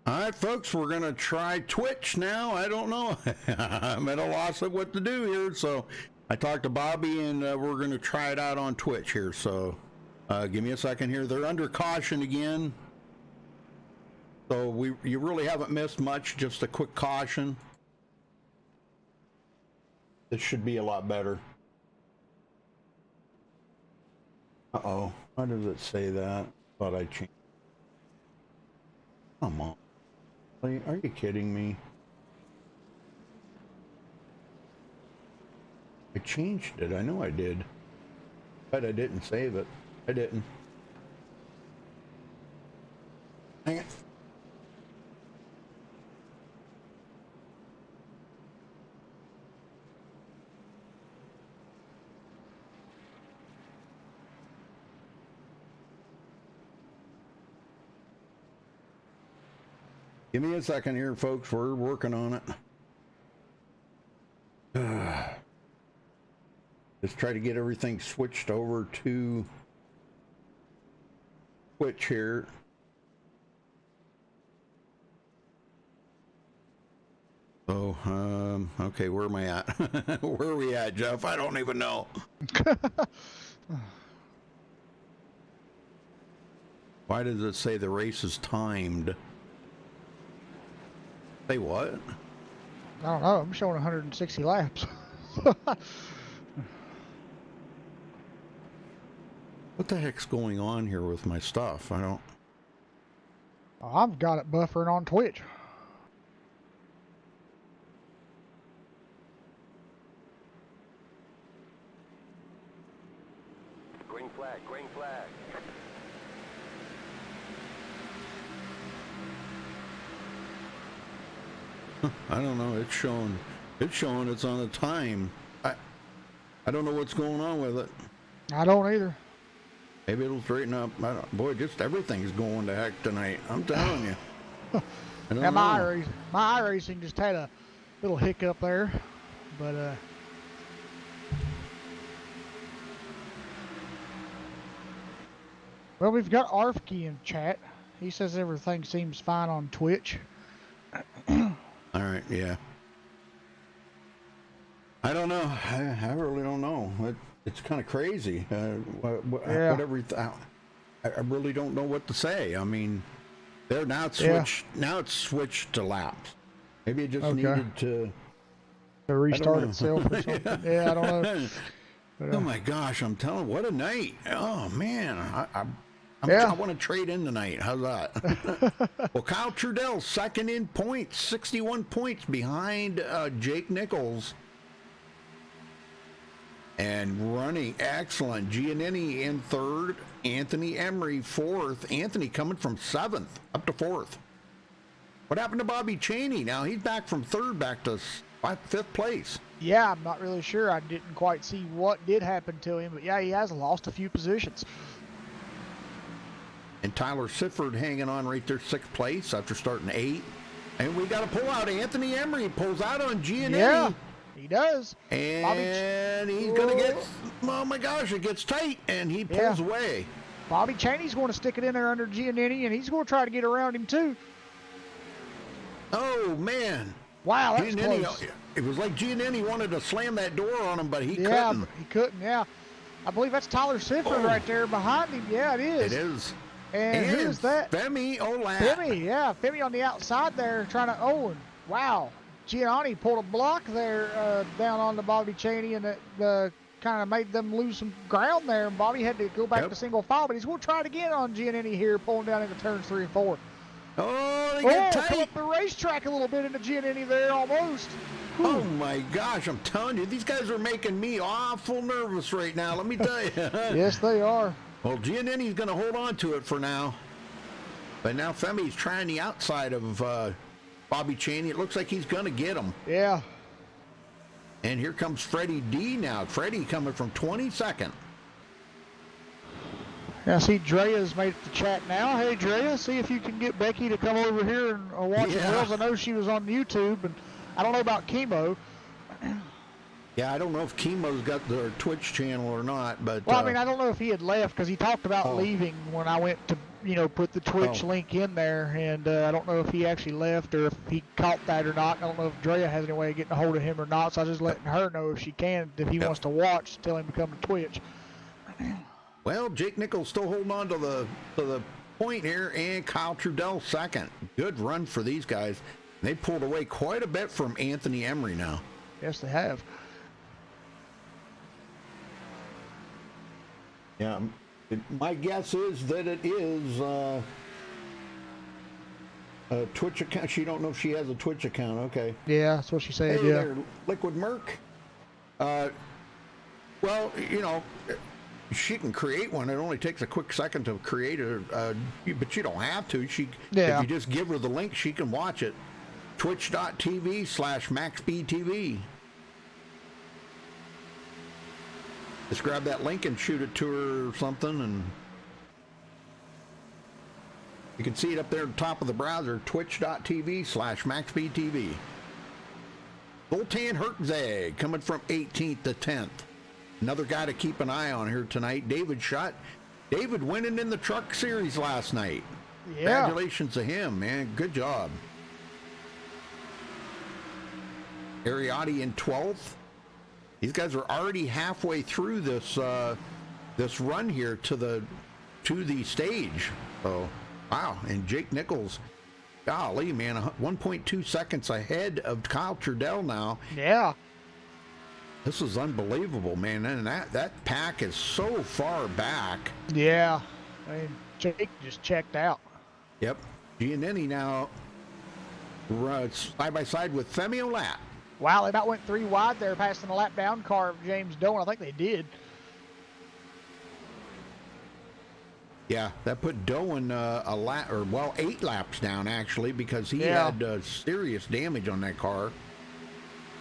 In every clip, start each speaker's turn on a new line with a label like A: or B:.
A: All right, folks, we're going to try Twitch now. I don't know. I'm at a loss of what to do here. So I talked to Bobby, and we're going to try it out on Twitch here. So give me a second here. They're under caution again. So you really haven't missed much, just a quick caution. This should be a lot better. Uh-oh. Why does it say that? Thought I changed. Come on. Are you kidding me? I changed it. I know I did. But I didn't save it. I didn't. Hang it. Give me a second here, folks. We're working on it. Just try to get everything switched over to Twitch here. So, okay, where am I at? Where are we at, Jeff? I don't even know. Why does it say the race is timed? Say what?
B: I don't know. I'm showing 160 laps.
A: What the heck's going on here with my stuff? I don't...
B: I've got it buffering on Twitch.
C: Green flag, green flag.
A: I don't know. It's showing it's on a time. I don't know what's going on with it.
B: I don't either.
A: Maybe it'll straighten up. Boy, just everything's going to heck tonight. I'm telling you. I don't know.
B: My iRacing just had a little hiccup there, but well, we've got Arfkey in chat. He says everything seems fine on Twitch.
A: All right, yeah. I don't know. I really don't know. It's kind of crazy.
B: Yeah.
A: Whatever. I really don't know what to say. I mean, now it's switched. Yeah. Now it's switched to laps. Maybe it just needed to
B: restart itself or something. Yeah, I don't know. But,
A: oh my gosh! I'm telling you, what a night. Oh man, I want to trade in tonight. How's that? Well, Kyle Trudell second in points, 61 points behind Jake Nichols. And running excellent. Giannini in third. Anthony Emery fourth. Anthony coming from seventh up to fourth. What happened to Bobby Cheney? Now he's back from third back to fifth place.
B: Yeah, I'm not really sure. I didn't quite see what did happen to him, but yeah, he has lost a few positions.
A: And Tyler Sifford hanging on right there, sixth place after starting eighth. And we got to pull out. Anthony Emery pulls out on Giannini.
B: Yeah. He does.
A: And he's going to get, oh my gosh, it gets tight, and he pulls away.
B: Bobby Cheney's going to stick it in there under Giannini, and he's going to try to get around him too.
A: Oh, man.
B: Wow, that's close.
A: It was like Giannini wanted to slam that door on him, but he couldn't.
B: Yeah, he couldn't, yeah. I believe that's Tyler Sifford right there behind him. Yeah, it is.
A: It is.
B: And who is that?
A: Femi Olat.
B: Femi on the outside there trying to, wow. Gianni pulled a block there down on the Bobby Cheney, and it kind of made them lose some ground there. And Bobby had to go back to single file, but he's going to try it again on Giannini here, pulling down into turns 3 and 4.
A: Oh, they get tight.
B: Come up the racetrack a little bit into Giannini there almost. Whew.
A: Oh my gosh, I'm telling you, these guys are making me awful nervous right now, let me tell you.
B: Yes, they are.
A: Well, Giannini's going to hold on to it for now. But now Femi's trying the outside of Bobby Cheney. It looks like he's going to get him.
B: Yeah.
A: And here comes Freddie D now. Freddie coming from 22nd.
B: Yeah, I see Drea's made it to chat now. Hey, Drea, see if you can get Becky to come over here and watch the wheels. I know she was on YouTube, and I don't know about Chemo.
A: Yeah, I don't know if Chemo's got their Twitch channel or not, but...
B: Well, I mean, I don't know if he had left, because he talked about leaving when I went to put the Twitch
A: Oh.
B: link in there, and I don't know if he actually left or if he caught that or not. I don't know if Drea has any way of getting a hold of him or not, so I was just letting her know if she can, if he wants to watch, tell him to come to Twitch.
A: Well, Jake Nichols still holding on to the point here, and Kyle Trudell second. Good run for these guys. They pulled away quite a bit from Anthony Emery now.
B: Yes, they have.
A: Yeah, my guess is that it is a Twitch account. She don't know if she has a Twitch account. Okay.
B: Yeah, that's what she said.
A: Hey
B: yeah.
A: there, Liquid Merc. Well, she can create one. It only takes a quick second to create but you don't have to. If you just give her the link, she can watch it. Twitch.tv/MaxSpeedTV. Just grab that link and shoot it to her or something, and you can see it up there at the top of the browser, twitch.tv/MaxSpeedTV. Zoltan Hertzeg coming from 18th to 10th. Another guy to keep an eye on here tonight. David winning in the truck series last night.
B: Yeah.
A: Congratulations to him, man. Good job. Ariotti in 12th. These guys are already halfway through this run here to the stage. So, wow. And Jake Nichols, golly, man, 1.2 seconds ahead of Kyle Trudell now.
B: Yeah.
A: This is unbelievable, man. And that pack is so far back.
B: Yeah. I mean, Jake just checked out.
A: Yep. Giannini now side by side with Femi Olat.
B: Wow, they about went 3 wide there, passing the lap down car of James Doan. I think they did.
A: Yeah, that put Doan 8 laps down, actually, because he had serious damage on that car.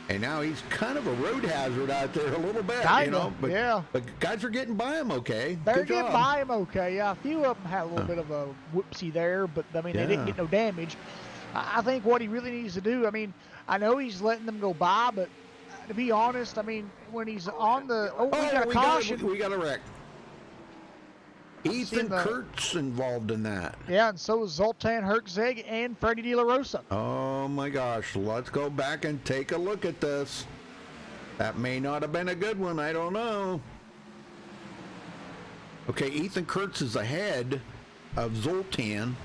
A: And now he's kind of a road hazard out there a little bit, But guys are getting by him okay.
B: They're getting by him okay, yeah. A few of them had a little bit of a whoopsie there, but, I mean, they didn't get no damage. I think what he really needs to do, I mean, I know he's letting them go by, but to be honest, I mean, when he's on the... we got a caution.
A: We got a wreck. Ethan Kurtz involved in that.
B: Yeah, and so is Zoltan Hertzeg and Freddie De La Rosa.
A: Oh, my gosh. Let's go back and take a look at this. That may not have been a good one. I don't know. Okay, Ethan Kurtz is ahead of Zoltan.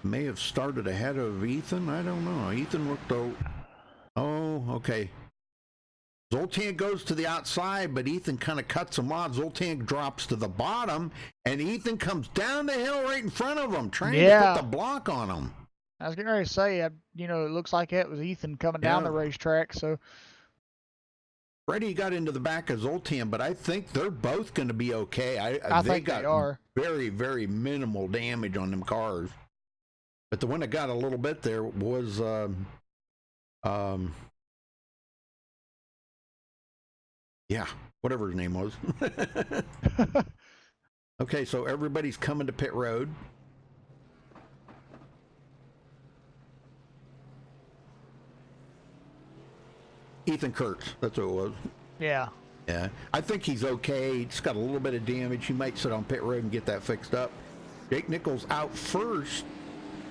A: May have started ahead of Ethan. I don't know. Ethan looked out. Oh, okay. Zoltan goes to the outside, but Ethan kind of cuts him off. Zoltan drops to the bottom, and Ethan comes down the hill right in front of him, trying to put the block on him.
B: I was getting ready to say, it looks like it was Ethan coming down the racetrack. So
A: Freddie got into the back of Zoltan, but I think they're both going to be okay.
B: I think they are.
A: Very, very minimal damage on them cars. But the one that got a little bit there was whatever his name was. Okay, so everybody's coming to pit road. Ethan Kurtz, that's who it was.
B: Yeah.
A: Yeah, I think he's okay. He's got a little bit of damage. He might sit on pit road and get that fixed up. Jake Nichols out first.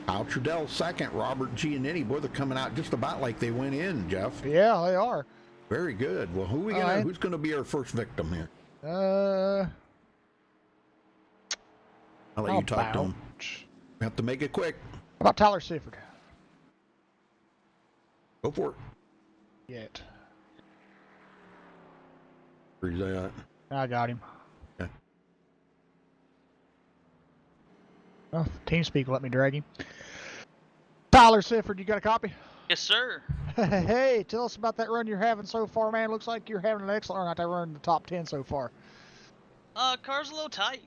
A: Kyle Trudell second. Robert Giannini. Boy, they're coming out just about like they went in, Jeff.
B: Yeah, they are.
A: Very good. Well, who's gonna be our first victim here? I'll let you talk to him. We have to make it quick.
B: How about Tyler Sifford?
A: Go for it.
B: Yet.
A: Where's that at?
B: I got him.
A: Okay.
B: Well, TeamSpeak let me drag him. Tyler Sifford, you got a copy?
D: Yes, sir.
B: Hey, tell us about that run you're having so far, man. Looks like you're having an excellent run out there running the top 10 so far.
D: Car's a little tight.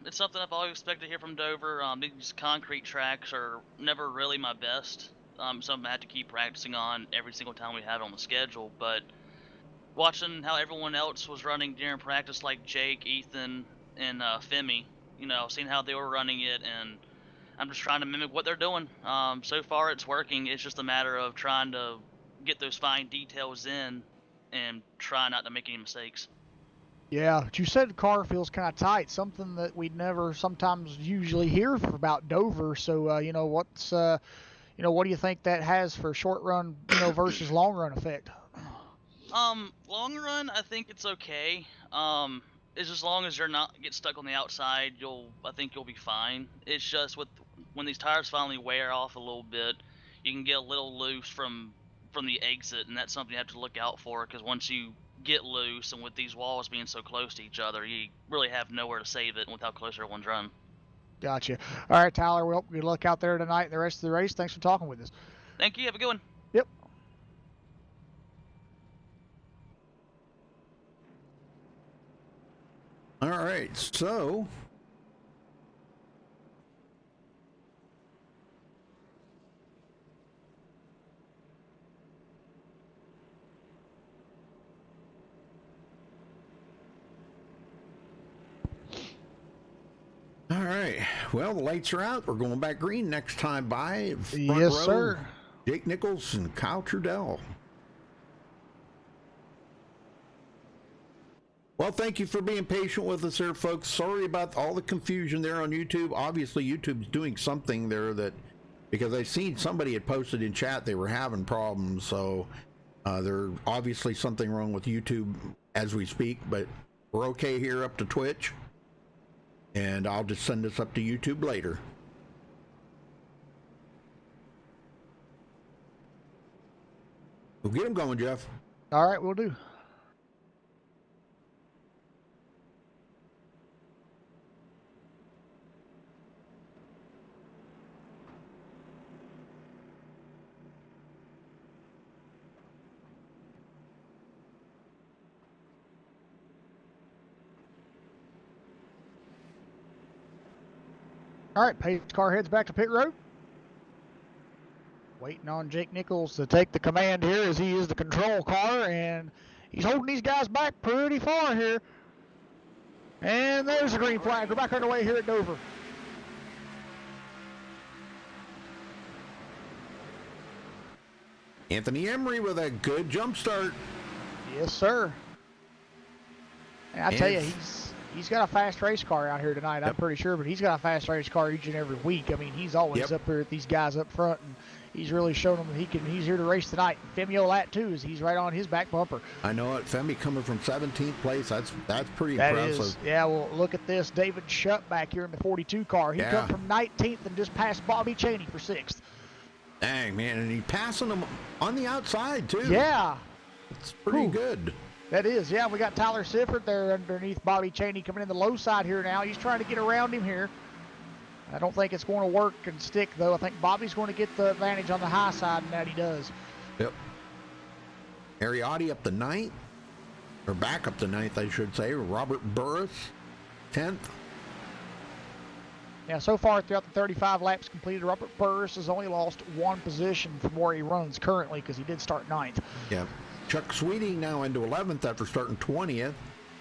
D: It's something I've always expected here from Dover. These concrete tracks are never really my best. Something I have to keep practicing on every single time we have it on the schedule. But watching how everyone else was running during practice, like Jake, Ethan, and Femi, seeing how they were running it, and I'm just trying to mimic what they're doing. So far, it's working. It's just a matter of trying to get those fine details in and try not to make any mistakes.
B: Yeah, but you said the car feels kind of tight, something that we'd never sometimes usually hear about Dover. So, you know, what do you think that has for short run, versus long run effect?
D: Long run, I think it's okay. It's as long as you're not get stuck on the outside, I think you'll be fine. It's just when these tires finally wear off a little bit, you can get a little loose from the exit, and that's something you have to look out for, because once you get loose, and with these walls being so close to each other, you really have nowhere to save it with how close everyone's run.
B: Gotcha. All right, Tyler, well, good luck out there tonight and the rest of the race. Thanks for talking with us.
D: Thank you. Have a good one.
B: Yep.
A: All right, so all right. Well, the lights are out. We're going back green next time by. Front
B: Yes,
A: row,
B: sir.
A: Jake Nichols and Kyle Trudell. Well, thank you for being patient with us there, folks. Sorry about all the confusion there on YouTube. Obviously, YouTube's doing something there because I seen somebody had posted in chat they were having problems. So there's obviously something wrong with YouTube as we speak, but we're okay here up to Twitch. And I'll just send this up to YouTube later. We'll get them going, Jeff.
B: All right, we'll do. All right, pace car heads back to pit road. Waiting on Jake Nichols to take the command here as he is the control car, and he's holding these guys back pretty far here. And there's the green flag. We're back underway here at Dover.
A: Anthony Emery with a good jump start.
B: Yes, sir. And I tell you, he's got a fast race car out here tonight.
A: Yep.
B: I'm pretty sure, but he's got a fast race car each and every week. I mean, he's always up here with these guys up front, and he's really shown them that he's here to race tonight. Femi Olat too, is he's right on his back bumper.
A: I know it. Femi coming from 17th place. That's pretty
B: That
A: impressive.
B: is, yeah. Well, look at this, David Shutt back here in the 42 car. He come from 19th and just passed Bobby Cheney for 6th.
A: Dang, man, and he's passing them on the outside too.
B: Yeah,
A: it's pretty good.
B: That is, yeah. We got Tyler Sifford there underneath Bobby Cheney coming in the low side here now. He's trying to get around him here. I don't think it's going to work and stick, though. I think Bobby's going to get the advantage on the high side, and that he does.
A: Yep. Ariotti up to 9th, or back up to 9th, I should say. Robert Burris, 10th.
B: Yeah, so far throughout the 35 laps completed, Robert Burris has only lost 1 position from where he runs currently because he did start 9th.
A: Yeah. Chuck Sweeting now into 11th after starting 20th,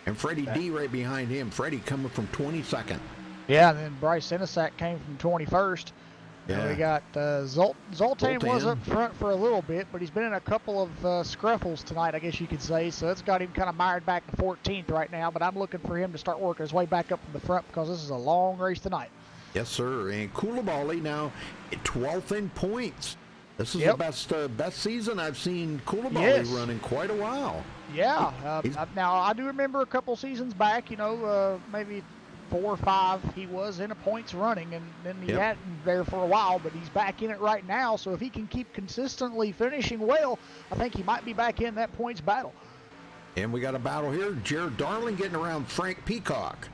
A: and Freddie D right behind him. Freddie coming from 22nd.
B: Yeah, and then Bryce Senesac came from 21st.
A: Yeah.
B: And we got Zoltan was up front for a little bit, but he's been in a couple of scruffles tonight, I guess you could say. So it's got him kind of mired back to 14th right now, but I'm looking for him to start working his way back up from the front because this is a long race tonight.
A: Yes, sir. And Koulibaly now at 12th in points. This is the best season I've seen Koulibaly run in quite a while.
B: Yeah. Now, I do remember a couple seasons back, maybe 4 or 5, he was in a points running, and then he hadn't there for a while, but he's back in it right now. So if he can keep consistently finishing well, I think he might be back in that points battle.
A: And we got a battle here. Jared Darling getting around Frank Peacock.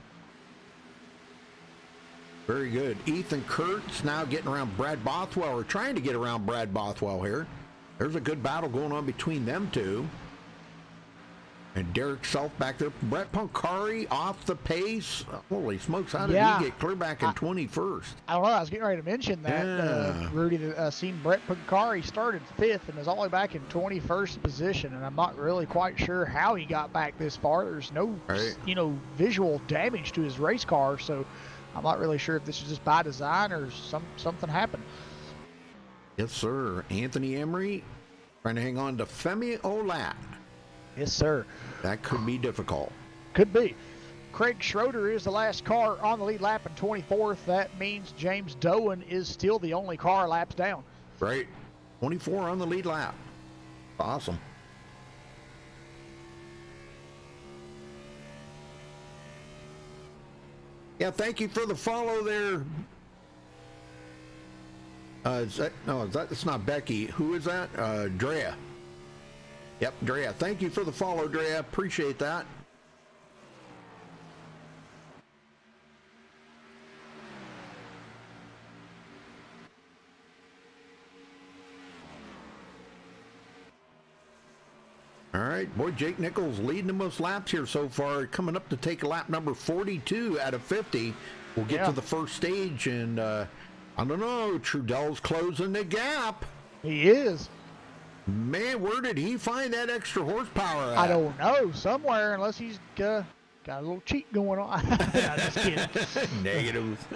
A: Very good. Ethan Kurtz now getting around Brad Bothwell, or trying to get around Brad Bothwell here. There's a good battle going on between them two. And Derek Self back there. Brett Poncari off the pace. Holy smokes, how did he get clear back in 21st?
B: I don't know. I was getting ready to mention that. Rudy, seen Brett Poncari started 5th and is all the way back in 21st position. And I'm not really quite sure how he got back this far. There's no, visual damage to his race car. So I'm not really sure if this is just by design or something happened.
A: Yes, sir. Anthony Emery Trying to hang on to Femi Olat.
B: Yes, sir.
A: That could be difficult.
B: Could be. Craig Schroeder is the last car on the lead lap in 24th. That means James Doan is still the only car laps down.
A: Right. 24 on the lead lap. Awesome. Yeah, thank you for the follow there. It's not Becky. Who is that? Drea. Yep, Drea. Thank you for the follow, Drea. Appreciate that. All right, boy, Jake Nichols leading the most laps here so far, coming up to take lap number 42 out of 50. We'll get to the first stage, and I don't know, Trudell's closing the gap.
B: He is.
A: Man, where did he find that extra horsepower at?
B: I don't know. Somewhere, unless he's got a little cheat going on. No, just kidding.
A: Negative.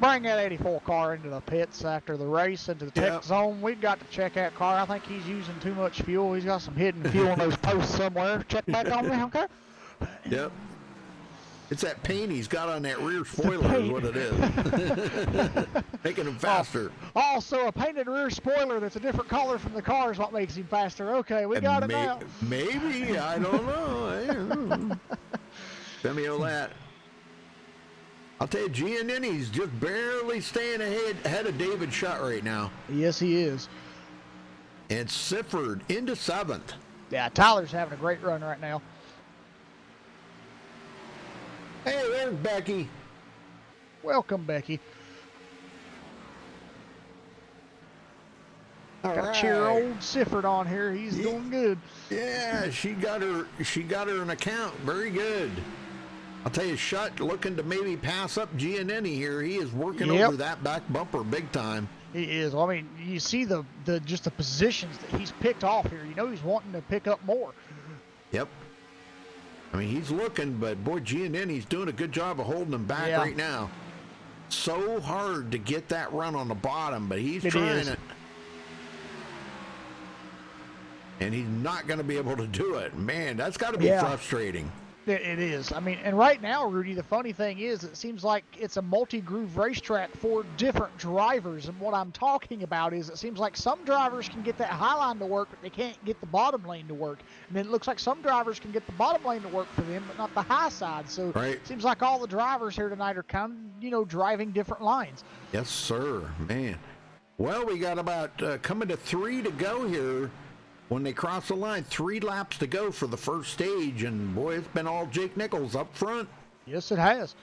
B: Bring that 84 car into the pits after the race, into the tech zone. We've got to check that car. I think he's using too much fuel. He's got some hidden fuel in those posts somewhere. Check back on me, okay?
A: Yep. It's that paint he's got on that rear spoiler is what it is. Making him faster.
B: Also, a painted rear spoiler that's a different color from the car is what makes him faster. Okay, we got it now.
A: Maybe. I don't know. Femi Olat. I'll tell you, Giannini's just barely staying ahead of David Shutt right now.
B: Yes, he is.
A: And Sifford into 7th.
B: Yeah, Tyler's having a great run right now.
A: Hey, there's Becky.
B: Welcome, Becky. Got to cheer old Sifford on here. He's doing good.
A: Yeah, she got her an account. Very good. I'll tell you, Shutt looking to maybe pass up Giannini here. He is working over that back bumper big time.
B: He is. Well, I mean, you see the positions that he's picked off here. You know he's wanting to pick up more.
A: Yep. I mean, he's looking, but boy, Giannini's doing a good job of holding him back right now. So hard to get that run on the bottom, but he's trying it. And he's not going to be able to do it. Man, that's got to be frustrating.
B: It is. I mean, and right now, Rudy, the funny thing is it seems like it's a multi-groove racetrack for different drivers. And what I'm talking about is it seems like some drivers can get that high line to work, but they can't get the bottom lane to work. And then it looks like some drivers can get the bottom lane to work for them, but not the high side. So it seems like all the drivers here tonight are kind of, driving different lines.
A: Yes, sir. Man. Well, we got about coming to 3 to go here. When they cross the line, 3 laps to go for the first stage, and boy, it's been all Jake Nichols up front.
B: Yes, it has.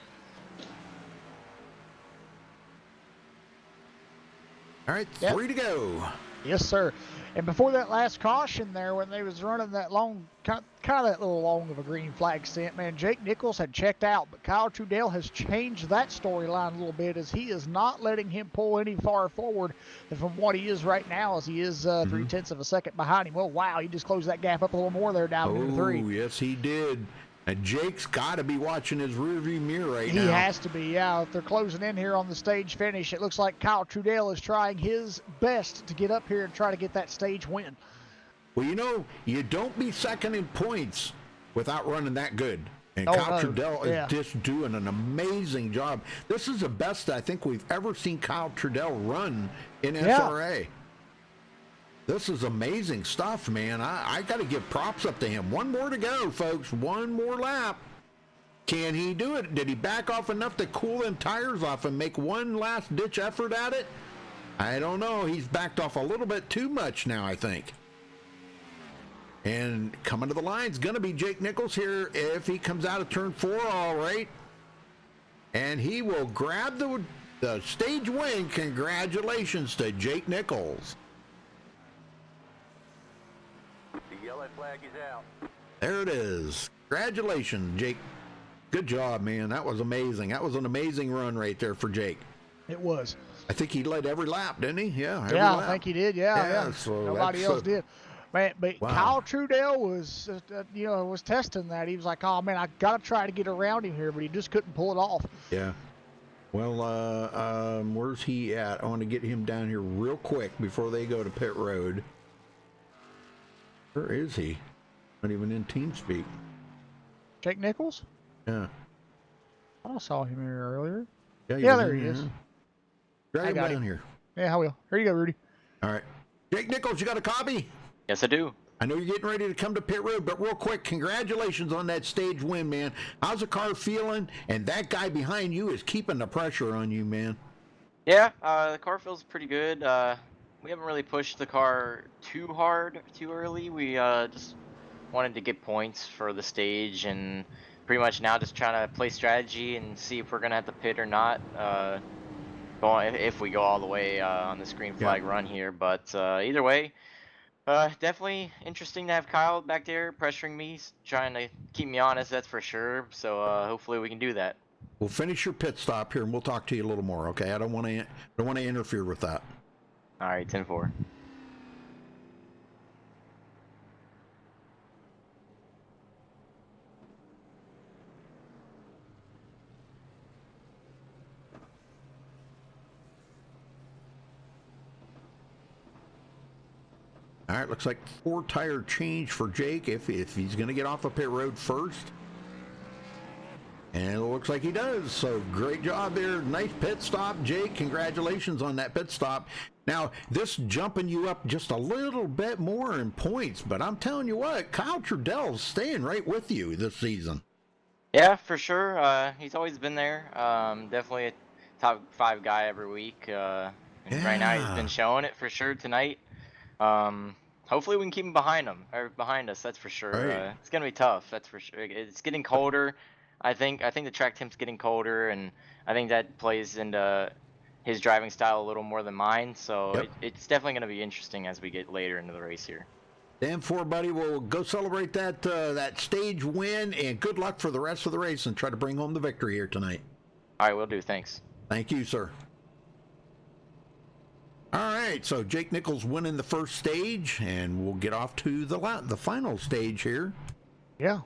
A: All right, 3 to go.
B: Yes, sir. And before that last caution there, when they was running that long, kind of that little long of a green flag stint, man, Jake Nichols had checked out, but Kyle Trudell has changed that storyline a little bit as he is not letting him pull any far forward from what he is right now, as he is 0.3 of a second behind him. Well, wow, he just closed that gap up a little more there down to 3.
A: Oh, yes, he did. And Jake's got to be watching his rearview mirror right now.
B: He has to be, yeah. If they're closing in here on the stage finish, it looks like Kyle Trudell is trying his best to get up here and try to get that stage win.
A: Well, you don't be second in points without running that good. And Kyle Trudell is just doing an amazing job. This is the best I think we've ever seen Kyle Trudell run in SRA. This is amazing stuff, man. I got to give props up to him. 1 more to go, folks. 1 more lap. Can he do it? Did he back off enough to cool them tires off and make one last ditch effort at it? I don't know. He's backed off a little bit too much now, I think. And coming to the line is going to be Jake Nichols here if he comes out of turn 4 all right. And he will grab the stage win. Congratulations to Jake Nichols.
C: The yellow flag is out.
A: There it is. Congratulations, Jake. Good job, man. That was amazing. That was an amazing run right there for Jake.
B: It was.
A: I think he led every lap, didn't he? Yeah, every
B: lap.
A: I
B: think he did. Yeah.
A: So
B: nobody else did. Man, but Kyle Trudell was, was testing that. He was like, "Oh man, I got to try to get around him here," but he just couldn't pull it off.
A: Yeah. Well, Where's he at? I want to get him down here real quick before they go to pit road. Where is he? Not even in TeamSpeak.
B: Jake Nichols?
A: Yeah.
B: I saw him here earlier.
A: Yeah,
B: there he is.
A: Drag
B: I
A: him
B: got
A: down
B: him.
A: here.
B: Yeah, I will. Here you go, Rudy.
A: All right. Jake Nichols, you got a copy?
E: Yes, I do.
A: I know you're getting ready to come to pit road, but real quick, congratulations on that stage win, man. How's the car feeling? And that guy behind you is keeping the pressure on you, man.
E: Yeah, the car feels pretty good. We haven't really pushed the car too hard, too early. We just wanted to get points for the stage, and pretty much now just trying to play strategy and see if we're gonna have to pit or not. If we go all the way on this green flag run here, but either way. Definitely interesting to have Kyle back there pressuring me, trying to keep me honest, that's for sure. So hopefully we can do that.
A: We'll finish your pit stop here, and we'll talk to you a little more, okay? I don't want to interfere with that.
E: All right, 10-4.
A: All right, looks like 4-tire change for Jake if he's going to get off the pit road first. And it looks like he does. So great job there. Nice pit stop, Jake. Congratulations on that pit stop. Now, this jumping you up just a little bit more in points, but I'm telling you what, Kyle Trudell's staying right with you this season.
E: Yeah, for sure. He's always been there. Definitely a top 5 guy every week. And right now he's been showing it for sure tonight. Hopefully we can keep him behind us. That's for sure.
A: Right.
E: It's gonna be tough. That's for sure. It's getting colder. I think the track temp's getting colder, and I think that plays into his driving style a little more than mine. So it's definitely gonna be interesting as we get later into the race here.
A: 10-4, buddy. We'll go celebrate that stage win, and good luck for the rest of the race, and try to bring home the victory here tonight.
E: All right, will do. Thanks.
A: Thank you, sir. All right, so Jake Nichols winning the first stage, and we'll get off to the final stage here.
B: Yeah.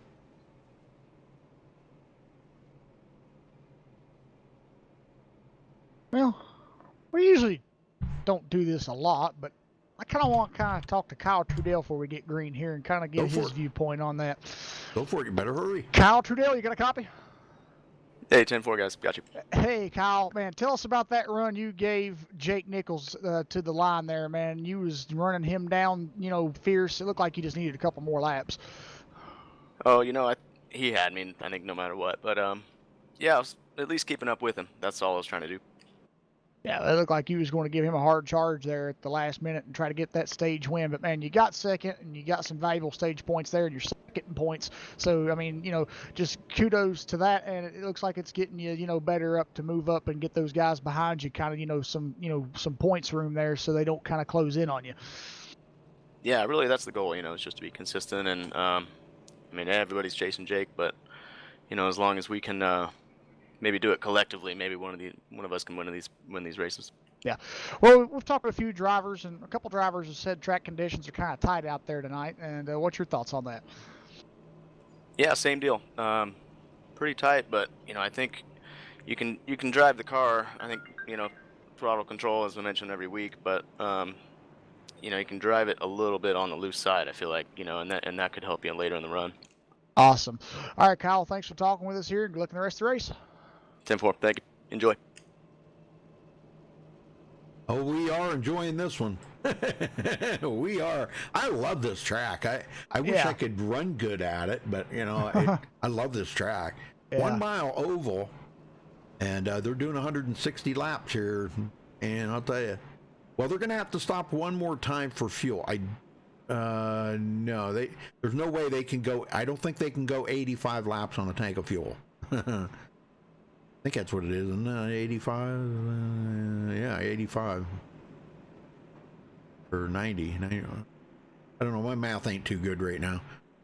B: Well, we usually don't do this a lot, but I kind of want to talk to Kyle Trudell before we get green here and kind of get his viewpoint on that.
A: Go for it. You better hurry.
B: Kyle Trudell, you got a copy?
F: Hey, 10-4, guys. Got you.
B: Hey, Kyle, man, tell us about that run you gave Jake Nichols to the line there, man. You was running him down, fierce. It looked like you just needed a couple more laps.
F: Oh, he had me, I think, no matter what. But, yeah, I was at least keeping up with him. That's all I was trying to do.
B: Yeah, it looked like you was going to give him a hard charge there at the last minute and try to get that stage win. But, man, you got second, and you got some valuable stage points there, and you're second in points. So, I mean, just kudos to that. And it looks like it's getting you, better up to move up and get those guys behind you kind of, some points room there so they don't kind of close in on you.
F: Yeah, really, that's the goal, is just to be consistent. And, I mean, everybody's chasing Jake, but, as long as we can maybe do it collectively, maybe one of us can win these races.
B: Yeah. Well, we've talked with a few drivers, and a couple drivers have said track conditions are kind of tight out there tonight. And what's your thoughts on that?
F: Yeah, same deal. Pretty tight, but I think you can drive the car. I think throttle control, as I mention every week, but you can drive it a little bit on the loose side. I feel like and that could help you later in the run.
B: Awesome. All right, Kyle. Thanks for talking with us here. Good luck in the rest of the race.
F: 10-4. Thank you. Enjoy.
A: Oh, we are enjoying this one. We are. I love this track. I wish I could run good at it, but I love this track.
B: Yeah.
A: 1 mile oval, and they're doing 160 laps here. And I'll tell you, well, they're going to have to stop one more time for fuel. No, there's no way they can go. I don't think they can go 85 laps on a tank of fuel. I think that's what it is, isn't it? 85? Yeah, 85. Or 90. I don't know, my math ain't too good right now.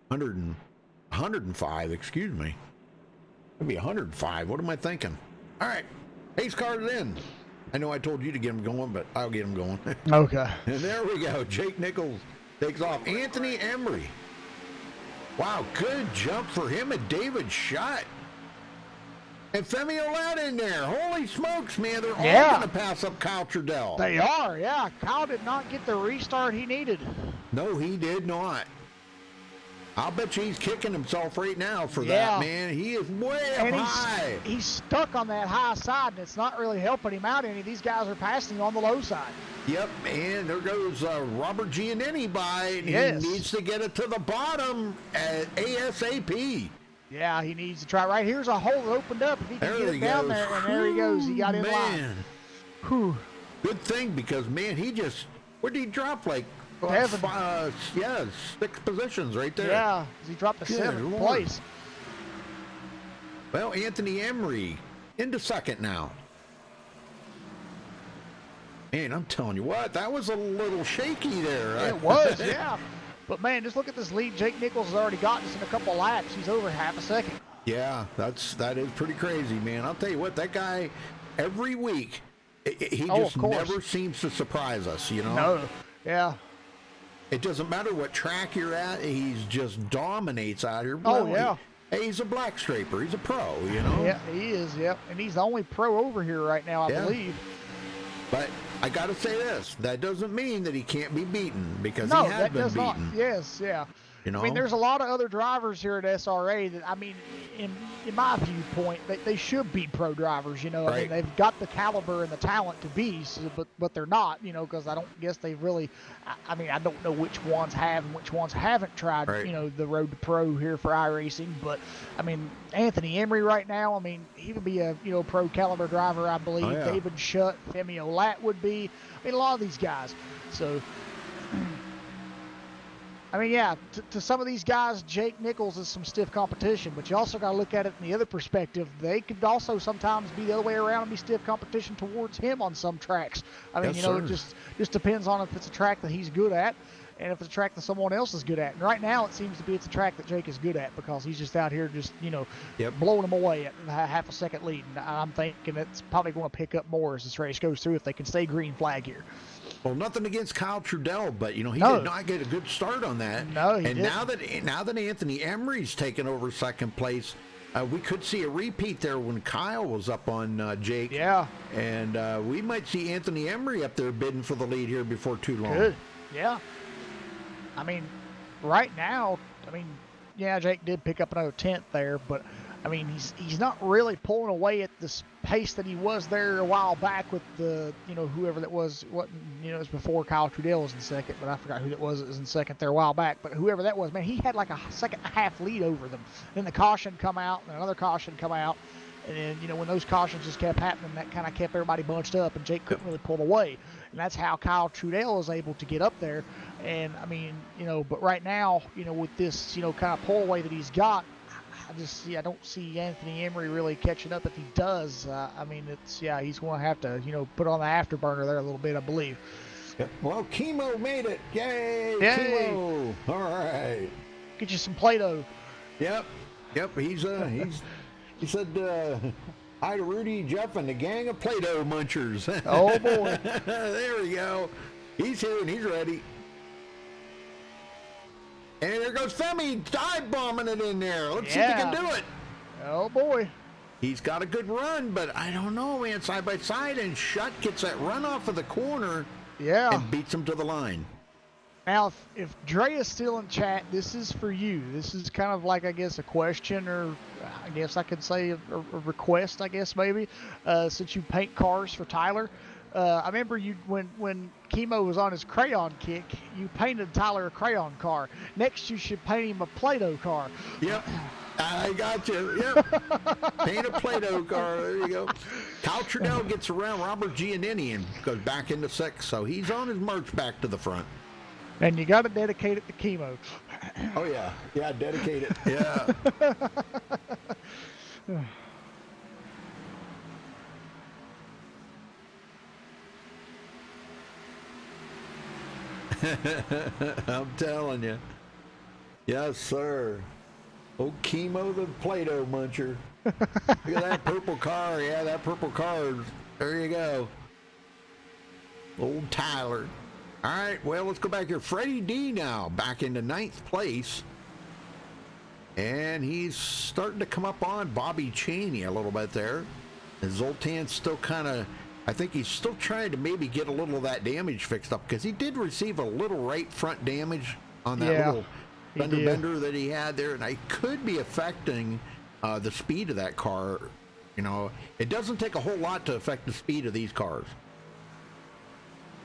A: 105, excuse me. It'd be 105. What am I thinking? All right, pace cars in. I know I told you to get them going, but I'll get them going.
B: Okay.
A: And there we go. Jake Nichols takes off. Anthony Emery. Wow, good jump for him and David Schott. And Femi Olat in there. Holy smokes, man. They're
B: Yeah.
A: all going to pass up Kyle Trudell.
B: They are, yeah. Kyle did not get the restart he needed.
A: No, he did not. I'll bet you he's kicking himself right now for
B: Yeah.
A: that, man. He is way up
B: And
A: high.
B: he's stuck on that high side, and it's not really helping him out any. These guys are passing him on the low side.
A: Yep, and there goes Robert Giannini by. And
B: Yes.
A: He needs to get it to the bottom at ASAP.
B: Yeah, he needs to try. Right here's a hole that opened up. If he can
A: There
B: get
A: he
B: it down
A: goes.
B: there, and there he goes. He got in line.
A: Man,
B: Whew.
A: good thing because, man, he just, what did he drop? Like,
B: Seven.
A: 6 positions right there.
B: Yeah, he dropped to
A: Good
B: 7th
A: Lord.
B: place.
A: Well, Anthony Emery into second now. Man, I'm telling you what, that was a little shaky there.
B: It was, yeah. But, man, just look at this lead Jake Nichols has already gotten us in a couple of laps. He's over half a second.
A: Yeah, that is pretty crazy, man. I'll tell you what, that guy, every week, he just
B: of course.
A: never seems to surprise us, you know?
B: No. Yeah.
A: It doesn't matter what track you're at, he's just dominates out here.
B: Oh,
A: Well,
B: yeah.
A: Hey, he's a black striper. He's a pro, you know?
B: Yeah, he is, yep. And he's the only pro over here right now, I
A: Yeah.
B: believe.
A: But I got to say this, that doesn't mean that he can't be beaten because
B: No,
A: he has
B: that
A: been
B: does
A: beaten.
B: not. Yes, yeah.
A: You know?
B: I mean, there's a lot of other drivers here at SRA that, I mean, in my viewpoint, they should be pro drivers, you know. I mean,
A: Right.
B: they've got the caliber and the talent to be, but they're not, you know, because I don't guess they've really, I mean, I don't know which ones have and which ones haven't tried,
A: Right.
B: you know, the road to pro here for iRacing. But, I mean, Anthony Emery right now, I mean, he would be a, you know, pro caliber driver, I believe.
A: Oh, yeah.
B: David Shutt, Femi Olat would be. I mean, a lot of these guys. So, I mean, yeah, to some of these guys, Jake Nichols is some stiff competition, but you also got to look at it from the other perspective. They could also sometimes be the other way around and be stiff competition towards him on some tracks. I mean,
A: Yes,
B: you know,
A: sir.
B: it just depends on if it's a track that he's good at and if it's a track that someone else is good at. And right now, it seems to be it's a track that Jake is good at because he's just out here just, you know,
A: Yep.
B: blowing them away at half a second lead. And I'm thinking it's probably going to pick up more as this race goes through if they can stay green flag here.
A: Well, nothing against Kyle Trudell, but you know he
B: No.
A: did not get a good start on that.
B: No, he
A: and
B: didn't.
A: now that Anthony Emery's taken over second place, we could see a repeat there when Kyle was up on Jake.
B: Yeah.
A: And we might see Anthony Emery up there bidding for the lead here before too long.
B: Good. Yeah. I mean, right now, I mean, yeah, Jake did pick up another 10th there, but I mean, he's not really pulling away at the pace that he was there a while back with the, you know, whoever that was. What, you know, it was before Kyle Trudell was in second, but I forgot who that was that was in second there a while back. But whoever that was, man, he had like a second and a half lead over them. Then the caution come out, and another caution come out. And then, you know, when those cautions just kept happening, that kind of kept everybody bunched up, and Jake couldn't really pull away. And that's how Kyle Trudell was able to get up there. And, I mean, you know, but right now, you know, with this, you know, kind of pull away that he's got, I don't see Anthony Emery really catching up. If he does, I mean, he's going to have to, you know, put on the afterburner there a little bit, I believe.
A: Yep. Well, Chemo made it. Yay,
B: Yay.
A: Chemo. All right.
B: Get you some Play-Doh.
A: Yep. He said hi to Rudy, Jeff, and the gang of Play-Doh munchers.
B: Oh, boy.
A: There we go. He's here and he's ready. And there goes Femi dive bombing it in there. Let's see if he can do it.
B: Oh, boy.
A: He's got a good run, but I don't know, man. Side by side, and Shutt gets that run off of the corner
B: Yeah.
A: and beats him to the line.
B: Now, if Dre is still in chat, this is for you. This is kind of like, I guess, a question, or I guess I could say a request, I guess, maybe, since you paint cars for Tyler. I remember you when Chemo was on his crayon kick, you painted Tyler a crayon car. Next, you should paint him a Play-Doh car.
A: Yep. I got you. Yep. Paint a Play-Doh car. There you go. Kyle Trudell gets around Robert Giannini and goes back into sixth, so he's on his march back to the front.
B: And you got to dedicate it to Chemo.
A: Oh, yeah. Yeah, dedicate it. Yeah. I'm telling you. Yes, sir. Oh, Chemo the Play-Doh muncher. Look at that purple car. Yeah, that purple car. There you go. Old Tyler. All right, well, let's go back here. Freddie D now back into ninth place. And he's starting to come up on Bobby Cheney a little bit there. And Zoltan's still kind of, I think he's still trying to maybe get a little of that damage fixed up, because he did receive a little right front damage on that little fender bender that he had there, and I could be affecting the speed of that car. You know, it doesn't take a whole lot to affect the speed of these cars.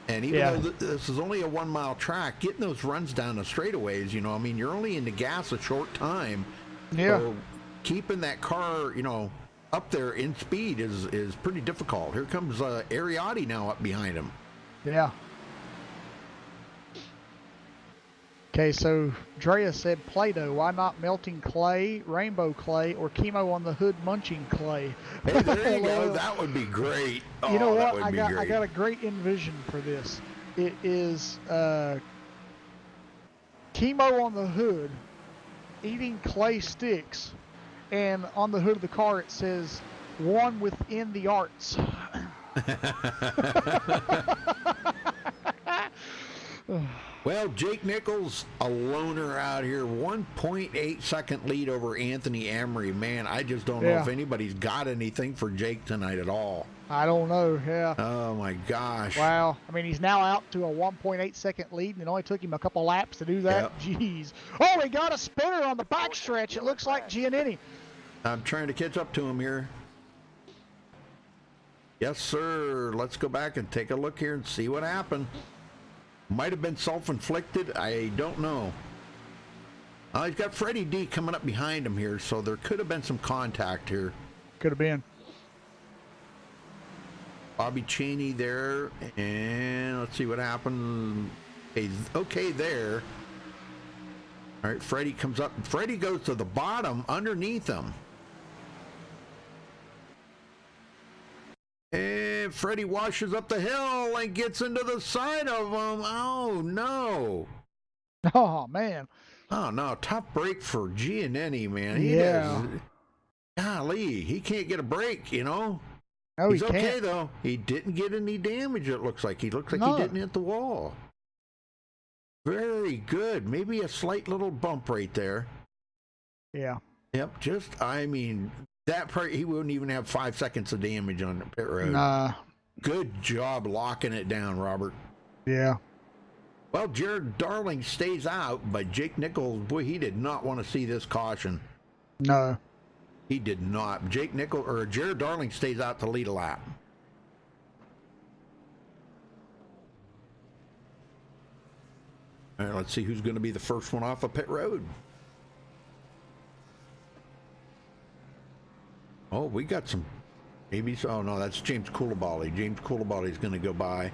A: And even though this is only a 1 mile track, getting those runs down the straightaways, you know, I mean, you're only in the gas a short time.
B: Yeah.
A: So keeping that car, you know, up there in speed is pretty difficult. Here comes Ariotti now up behind him.
B: Yeah. Okay, so Drea said Play-Doh. Why not melting clay, rainbow clay, or chemo on the hood munching clay?
A: Hey, there you go. That would be great.
B: You know
A: that
B: what?
A: would be great.
B: I got a great envision for this. It is chemo on the hood, eating clay sticks, and on the hood of the car it says, "One within the arts."
A: Well, Jake Nichols, a loner out here, 1.8 second lead over Anthony Emery. Man, I just don't know if anybody's got anything for Jake tonight at all.
B: I don't know, yeah.
A: Oh, my gosh.
B: Wow. I mean, he's now out to a 1.8 second lead, and it only took him a couple laps to do that.
A: Yep.
B: Jeez. Oh, he got a spinner on the backstretch. It looks like Giannini.
A: I'm trying to catch up to him here. Yes, sir. Let's go back and take a look here and see what happened. Might have been self-inflicted. I don't know. He's got Freddie D coming up behind him here, so there could have been some contact here.
B: Could have been.
A: Bobby Cheney there, and let's see what happened. Okay there. All right, Freddie comes up. Freddie goes to the bottom underneath him. And Freddie washes up the hill and gets into the side of him. Oh, no.
B: Oh, man.
A: Oh, no. Tough break for Giannini, man. Golly, he can't get a break, you know.
B: No,
A: He's okay,
B: can't.
A: though. He didn't get any damage, it looks like. He looks like he didn't hit the wall. Very good. Maybe a slight little bump right there.
B: Yeah.
A: Yep, I mean, that part, he wouldn't even have 5 seconds of damage on the pit road.
B: Nah.
A: Good job locking it down, Robert.
B: Yeah.
A: Well, Jared Darling stays out, but Jake Nichols, boy, he did not want to see this caution.
B: No.
A: He did not. Jared Darling stays out to lead a lap. All right, let's see who's going to be the first one off of pit road. Oh, we got some babies. Oh, no, that's James Coulibaly. James Coulibaly is going to go by.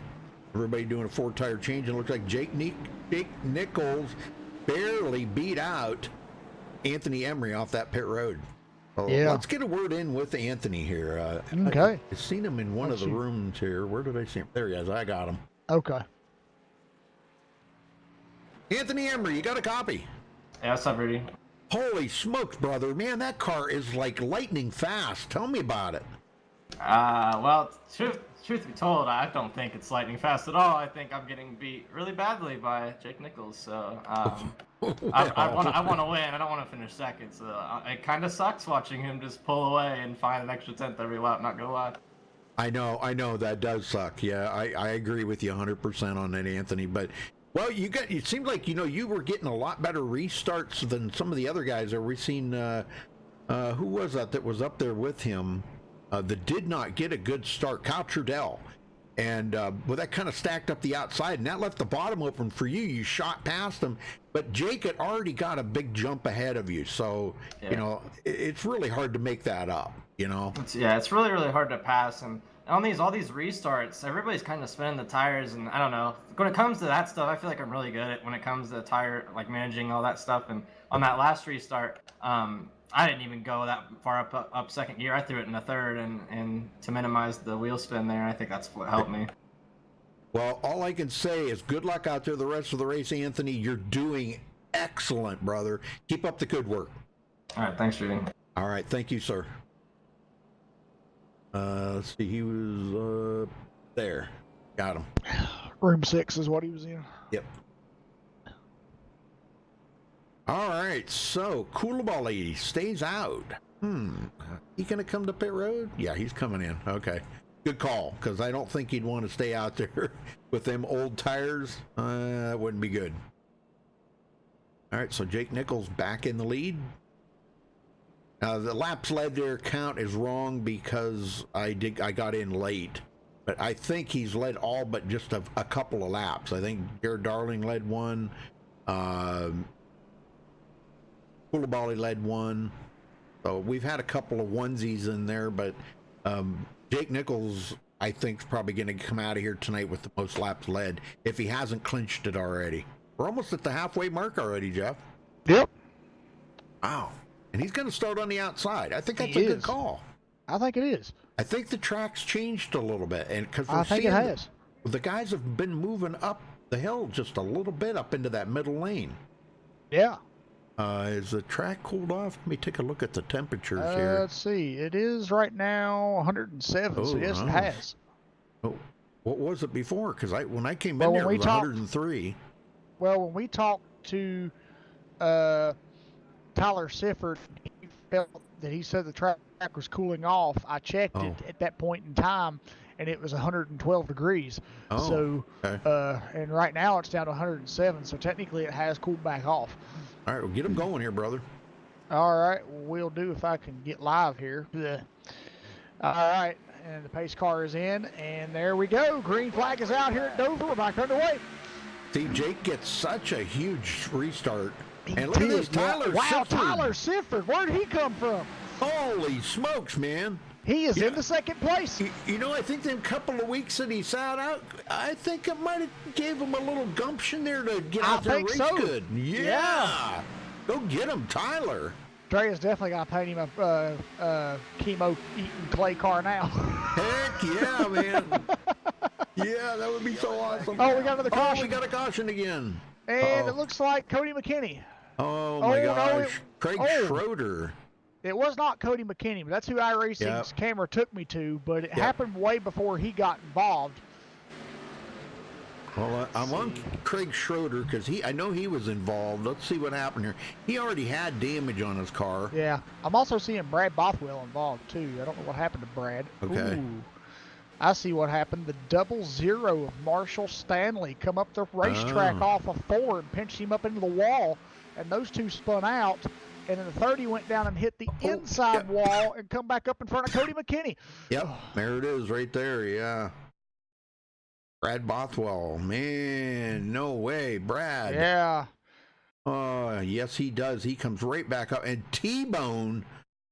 A: Everybody doing a 4-tire change. It looks like Jake Nichols barely beat out Anthony Emery off that pit road. So let's get a word in with Anthony here.
B: Okay.
A: I've seen him in one of the rooms here. Where did I see him? There he is. I got him.
B: Okay.
A: Anthony Emery, you got a copy?
G: Yeah, what's up, Rudy?
A: Holy smokes, brother. Man, that car is like lightning fast. Tell me about it.
G: Well, truth be told, I don't think it's lightning fast at all. I think I'm getting beat really badly by Jake Nichols. So I want to win. I don't want to finish second. So it kind of sucks watching him just pull away and find an extra 10th every lap. Not gonna lie.
A: I know that does suck. Yeah, I agree with you 100% on that, Anthony. But well, it seemed like you were getting a lot better restarts than some of the other guys. Are we seen? Who was that was up there with him? That did not get a good start, Kyle Trudell. And well, that kind of stacked up the outside, and that left the bottom open for you. You shot past him, but Jake had already got a big jump ahead of you. So, it's really hard to make that up,
G: It's really, really hard to pass. And on all these restarts, everybody's kind of spinning the tires, and I don't know. When it comes to that stuff, I feel like I'm really good at when it comes to tire, like managing all that stuff. And on that last restart, I didn't even go that far up second gear. I threw it in the third, and to minimize the wheel spin there, I think that's what helped me.
A: Well, all I can say is good luck out there the rest of the race, Anthony. You're doing excellent, brother. Keep up the good work.
G: All right, thanks, Judy.
A: All right, thank you, sir. Let's see, he was there. Got him.
B: Room 6 is what he was in.
A: Yep. All right, so Koulibaly stays out. He gonna come to pit road? Yeah, he's coming in. Okay, good call, because I don't think he'd want to stay out there with them old tires. That wouldn't be good. All right, so Jake Nichols back in the lead. The laps led there count is wrong because I got in late, but I think he's led all but just a couple of laps. I think Jared Darling led one. Koulibaly led one. So we've had a couple of onesies in there, but Jake Nichols, I think, is probably going to come out of here tonight with the most laps led if he hasn't clinched it already. We're almost at the halfway mark already, Jeff.
B: Yep.
A: Wow. And he's going to start on the outside. I think that's a good call.
B: I think it is.
A: I think the track's changed a little bit, and because
B: I think it has.
A: The guys have been moving up the hill just a little bit up into that middle lane.
B: Yeah.
A: Is the track cooled off? Let me take a look at the temperatures here.
B: Let's see. It is right now 107, so yes, it has.
A: Oh, what was it before? Because when I came in there, it was 103.
B: Well, when we talked to Tyler Sifford, he felt that he said the track was cooling off. I checked it at that point in time, and it was 112 degrees. So, and right now it's down to 107, so technically it has cooled back off.
A: All right, well, get him going here, brother.
B: All right, we'll do if I can get live here. All right, and the pace car is in, and there we go. Green flag is out here at Dover. We're back underway.
A: See, Jake gets such a huge restart. And
B: Look
A: at this, Tyler Sifford.
B: Tyler Sifford. Where did he come from?
A: Holy smokes, man.
B: He is in the second place.
A: You know, I think the couple of weeks that he sat out, I think it might have gave him a little gumption there to get out there and race good. Yeah. Go get him, Tyler.
B: Dre's definitely got to paint him a chemo-eating clay car now.
A: Heck yeah, man. Yeah, that would be so awesome.
B: Oh, we got another caution.
A: Oh, we got a caution again.
B: And it looks like Cody McKinney.
A: Oh, my gosh. Craig Schroeder.
B: It was not Cody McKinney, but that's who iRacing's camera took me to, but it happened way before he got involved.
A: Well, I'm on Craig Schroeder because I know he was involved. Let's see what happened here. He already had damage on his car.
B: Yeah. I'm also seeing Brad Bothwell involved, too. I don't know what happened to Brad.
A: Okay.
B: Ooh. I see what happened. The 00 of Marshall Stanley come up the racetrack off a 4 and pinched him up into the wall, and those two spun out. And then the 30 went down and hit the inside wall and come back up in front of Cody McKinney.
A: Yep, there it is right there, yeah. Brad Bothwell, man, no way, Brad.
B: Yeah.
A: Yes, he does. He comes right back up. And T-Bone,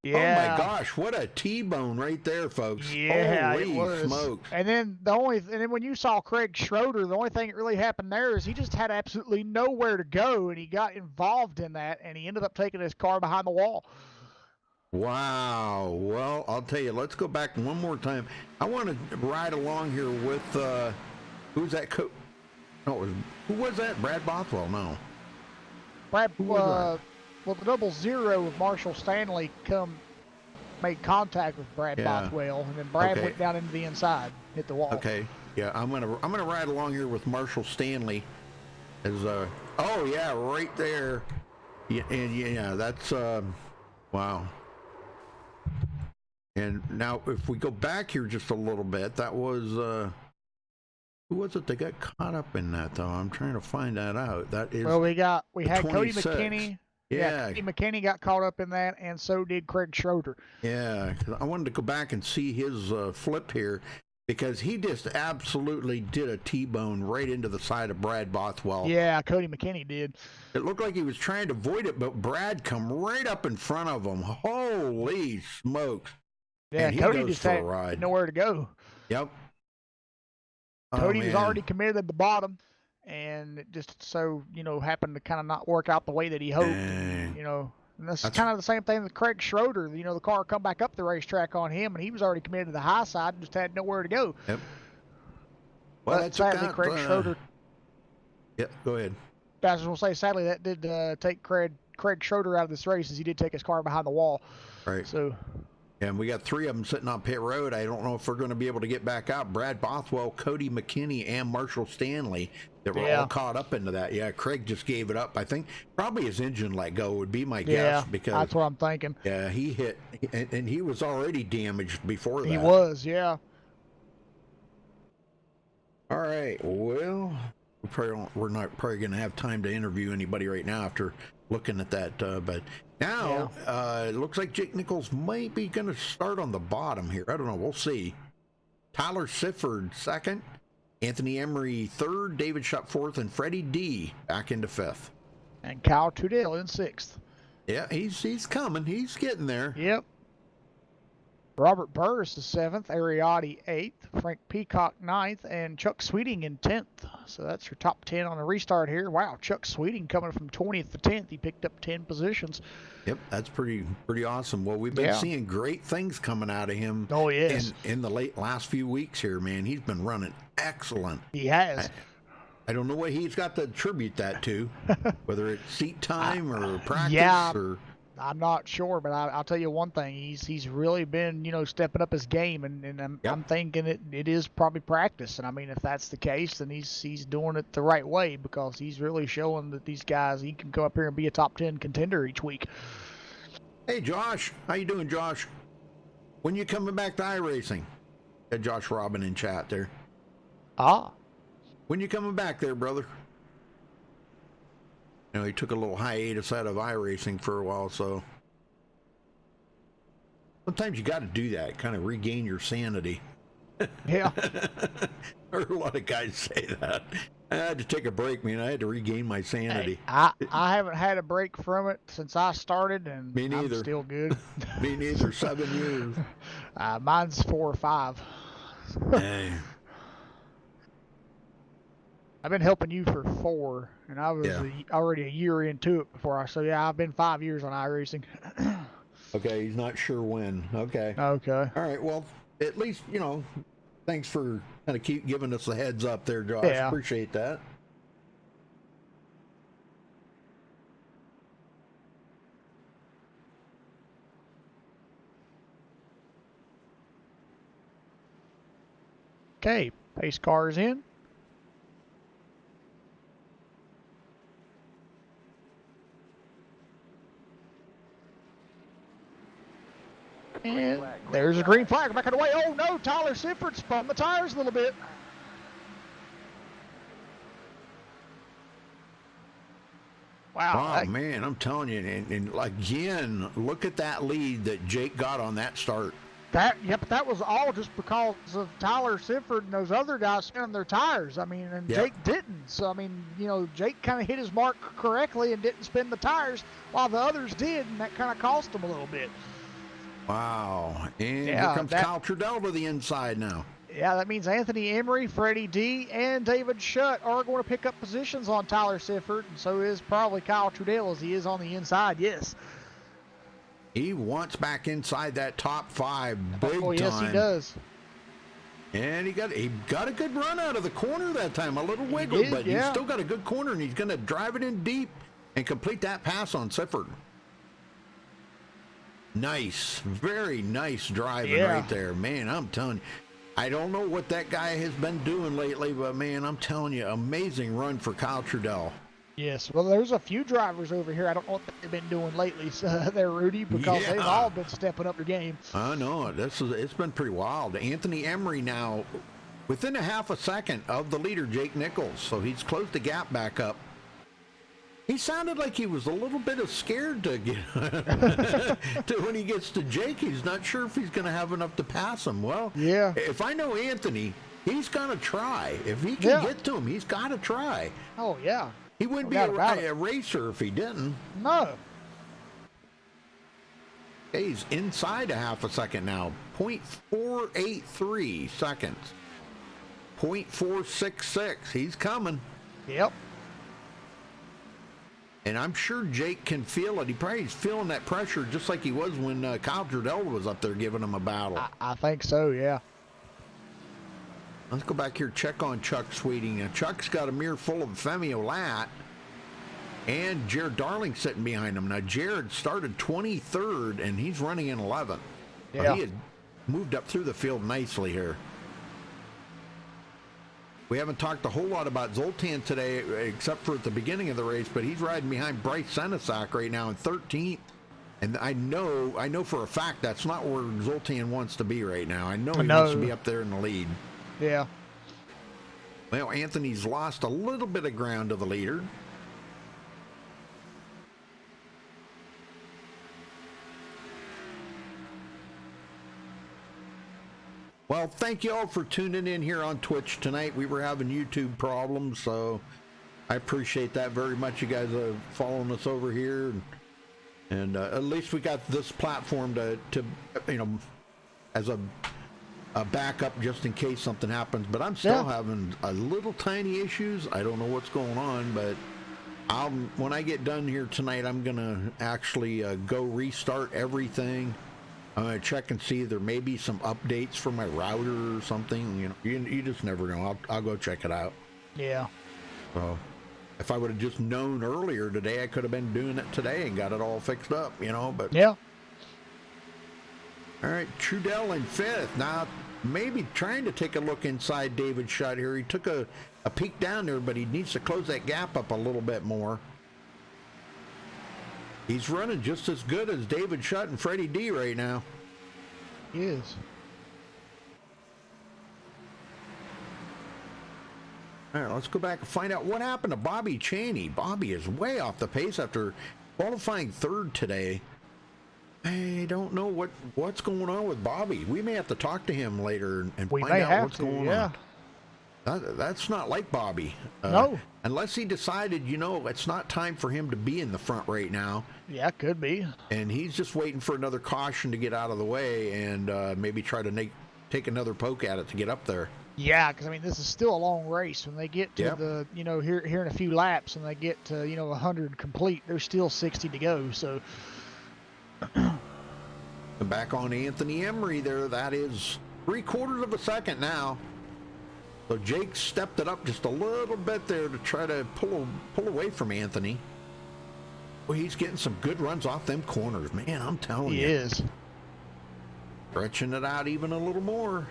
B: yeah.
A: Oh my gosh, what a T-bone right there, folks.
B: Yeah,
A: holy
B: it was.
A: Smokes.
B: And then when you saw Craig Schroeder, the only thing that really happened there is he just had absolutely nowhere to go, and he got involved in that, and he ended up taking his car behind the wall.
A: Wow. Well, I'll tell you, let's go back one more time. I want to ride along here with who's that? Who was that? Brad Bothwell? No.
B: Brad. Well, the 00 of Marshall Stanley made contact with Brad Bothwell, and then Brad went down into the inside, hit the wall.
A: Okay. Yeah, I'm gonna ride along here with Marshall Stanley. Oh yeah, right there. Yeah, and yeah, that's wow. And now if we go back here just a little bit, that was who was it that got caught up in that though? I'm trying to find that out. That is
B: we had
A: 26.
B: Cody McKinney.
A: Yeah,
B: Cody McKinney got caught up in that, and so did Craig Schroeder.
A: Yeah, 'cause I wanted to go back and see his flip here because he just absolutely did a T-bone right into the side of Brad Bothwell.
B: Yeah, Cody McKinney did.
A: It looked like he was trying to avoid it, but Brad come right up in front of him. Holy smokes.
B: Yeah, Cody just had nowhere to go.
A: Yep.
B: Cody was already committed at the bottom, and it just so, happened to kind of not work out the way that he hoped. And that's kind of the same thing with Craig Schroeder. The car come back up the racetrack on him, and he was already committed to the high side and just had nowhere to go.
A: Yep. Well,
B: but sadly, Craig Schroeder.
A: Yep, go ahead.
B: I was going to say, sadly, that did take Craig Schroeder out of this race, as he did take his car behind the wall.
A: Right.
B: So.
A: And we got 3 of them sitting on pit road. I don't know if we're going to be able to get back out. Brad Bothwell, Cody McKinney, and Marshall Stanley. They were all caught up into that. Yeah, Craig just gave it up. I think probably his engine let go would be my guess. Because
B: that's what I'm thinking.
A: Yeah, he hit, and he was already damaged before that.
B: He was, yeah.
A: All right, well, we're not probably going to have time to interview anybody right now after looking at that. But now it looks like Jake Nichols might be going to start on the bottom here. I don't know. We'll see. Tyler Sifford second, Anthony Emery third, David Shutt fourth, and Freddie D back into fifth.
B: And Kyle Trudell in sixth.
A: Yeah, he's coming. He's getting there.
B: Yep. Robert Burris is 7th, Ariotti 8th, Frank Peacock 9th, and Chuck Sweeting in 10th. So that's your top 10 on the restart here. Wow, Chuck Sweeting coming from 20th to 10th. He picked up 10 positions.
A: Yep, that's pretty awesome. Well, we've been seeing great things coming out of him.
B: Oh, yes.
A: In the last few weeks here, man. He's been running excellent.
B: He has.
A: I don't know what he's got to attribute that to, whether it's seat time or practice or...
B: I'm not sure, but I'll tell you one thing. He's really been, stepping up his game, and I'm thinking it is probably practice. And I mean, if that's the case, then he's doing it the right way, because he's really showing that these guys, he can go up here and be a top 10 contender each week.
A: Hey, Josh, how you doing, Josh? When you coming back to iRacing? Got Josh Robin in chat there. When you coming back there, brother? He took a little hiatus out of iRacing for a while, so sometimes you got to do that, kind of regain your sanity.
B: Yeah.
A: I heard a lot of guys say that. I had to take a break, man. I had to regain my sanity.
B: Hey, I haven't had a break from it since I started, and
A: Me neither.
B: I'm still good.
A: Me neither. 7 years.
B: Mine's 4 or 5.
A: Hey.
B: I've been helping you for 4, and I was already a year into it before so I've been 5 years on iRacing.
A: Okay, he's not sure when. Okay.
B: All
A: right, well, at least, thanks for kind of keep giving us the heads up there, Josh.
B: Yeah.
A: Appreciate that.
B: Okay, pace car's in. And there's a green flag back of the way. Oh no, Tyler Sifford spun the tires a little bit. Wow.
A: Man, I'm telling you, and again, look at that lead that Jake got on that start.
B: That was all just because of Tyler Sifford and those other guys spinning their tires. I mean, and Jake didn't. So, I mean, Jake kind of hit his mark correctly and didn't spin the tires while the others did, and that kind of cost him a little bit.
A: Wow. And here comes Kyle Trudell to the inside now.
B: Yeah, that means Anthony Emery, Freddie D, and David Shutt are going to pick up positions on Tyler Sifford, and so is probably Kyle Trudell as he is on the inside, yes.
A: He wants back inside that top 5 big time.
B: Yes, he does.
A: And he got a good run out of the corner that time, a little wiggle, but he's still got a good corner, and he's going to drive it in deep and complete that pass on Sifford. Nice, very nice driving right there. Man, I'm telling you, I don't know what that guy has been doing lately, but man, I'm telling you, amazing run for Kyle Trudell.
B: Yes, well, there's a few drivers over here. I don't know what they've been doing lately, there, Rudy, because they've all been stepping up their game.
A: I know, it's been pretty wild. Anthony Emery now within a half a second of the leader, Jake Nichols, so he's closed the gap back up. He sounded like he was a little bit scared to get to when he gets to Jake. He's not sure if he's going to have enough to pass him. Well, if I know Anthony, he's going to try. If he can get to him, he's got to try.
B: Oh, yeah.
A: He wouldn't be a racer if he didn't.
B: No.
A: He's inside a half a second now. 0.483 seconds. 0.466. He's coming.
B: Yep.
A: And I'm sure Jake can feel it. He probably is feeling that pressure just like he was when Kyle Trudell was up there giving him a battle.
B: I think so, yeah.
A: Let's go back here, check on Chuck Sweeting. Now, Chuck's got a mirror full of Femi Olat and Jared Darling sitting behind him. Now, Jared started 23rd, and he's running in 11th.
B: Yeah.
A: He had moved up through the field nicely here. We haven't talked a whole lot about Zoltan today, except for at the beginning of the race, but he's riding behind Bryce Senesac right now in 13th. And I know for a fact that's not where Zoltan wants to be right now. I know he wants to be up there in the lead.
B: Yeah.
A: Well, Anthony's lost a little bit of ground to the leader. Well, thank you all for tuning in here on Twitch tonight. We were having YouTube problems, so I appreciate that very much. You guys are following us over here, and at least we got this platform to you know, as a backup just in case something happens. But I'm still having a little tiny issues. I don't know what's going on, but when I get done here tonight, I'm gonna actually go restart everything. I'm gonna check and see if there may be some updates for my router or something. You know, you just never know. I'll go check it out.
B: Yeah.
A: So if I would have just known earlier today, I could have been doing it today and got it all fixed up, you know. But
B: yeah.
A: All right, Trudell in 5th. Now maybe trying to take a look inside David Shutt here. He took a peek down there, but he needs to close that gap up a little bit more. He's running just as good as David Shutt and Freddie D right now.
B: He is.
A: All right, let's go back and find out what happened to Bobby Chaney. Bobby is way off the pace after qualifying 3rd today. I don't know what's going on with Bobby. We may have to talk to him later and find out what's going on. That's not like Bobby.
B: No.
A: Unless he decided, you know, it's not time for him to be in the front right now.
B: Yeah, could be.
A: And he's just waiting for another caution to get out of the way and maybe try to take another poke at it to get up there.
B: Yeah, because I mean, this is still a long race. When they get to the, you know, here in a few laps, and they get to, you know, 100 complete, there's still 60 to go. So
A: back on Anthony Emery there. That is 3/4 of a second now. So Jake stepped it up just a little bit there to try to pull away from Anthony. Well, he's getting some good runs off them corners, man. I'm telling you.
B: He is.
A: Stretching it out even a little more.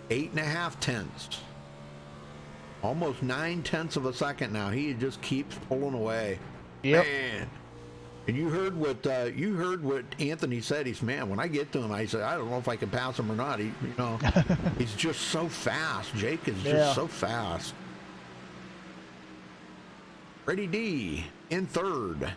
A: 8.5 tenths. Almost 9 tenths of a second now. He just keeps pulling away.
B: Yep.
A: Man. And you heard what Anthony said. He's, man, when I get to him, I said, I don't know if I can pass him or not. He, you know, he's just so fast. Jake is just so fast. Freddie D in 3rd.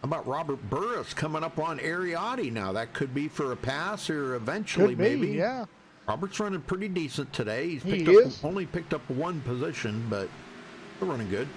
A: How about Robert Burris coming up on Ariotti now? That could be for a pass or eventually, maybe.
B: Yeah.
A: Robert's running pretty decent today. He's only picked up 1 position, but they're running good.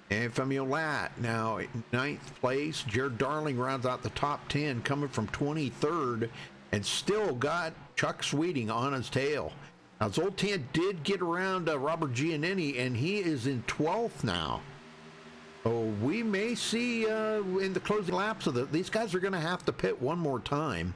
A: And Femio Lat now in 9th place. Jared Darling rounds out the top 10, coming from 23rd, and still got Chuck Sweeting on his tail. Now Zoltan did get around Robert Giannini, and he is in 12th now. So we may see in the closing laps of these guys are going to have to pit one more time.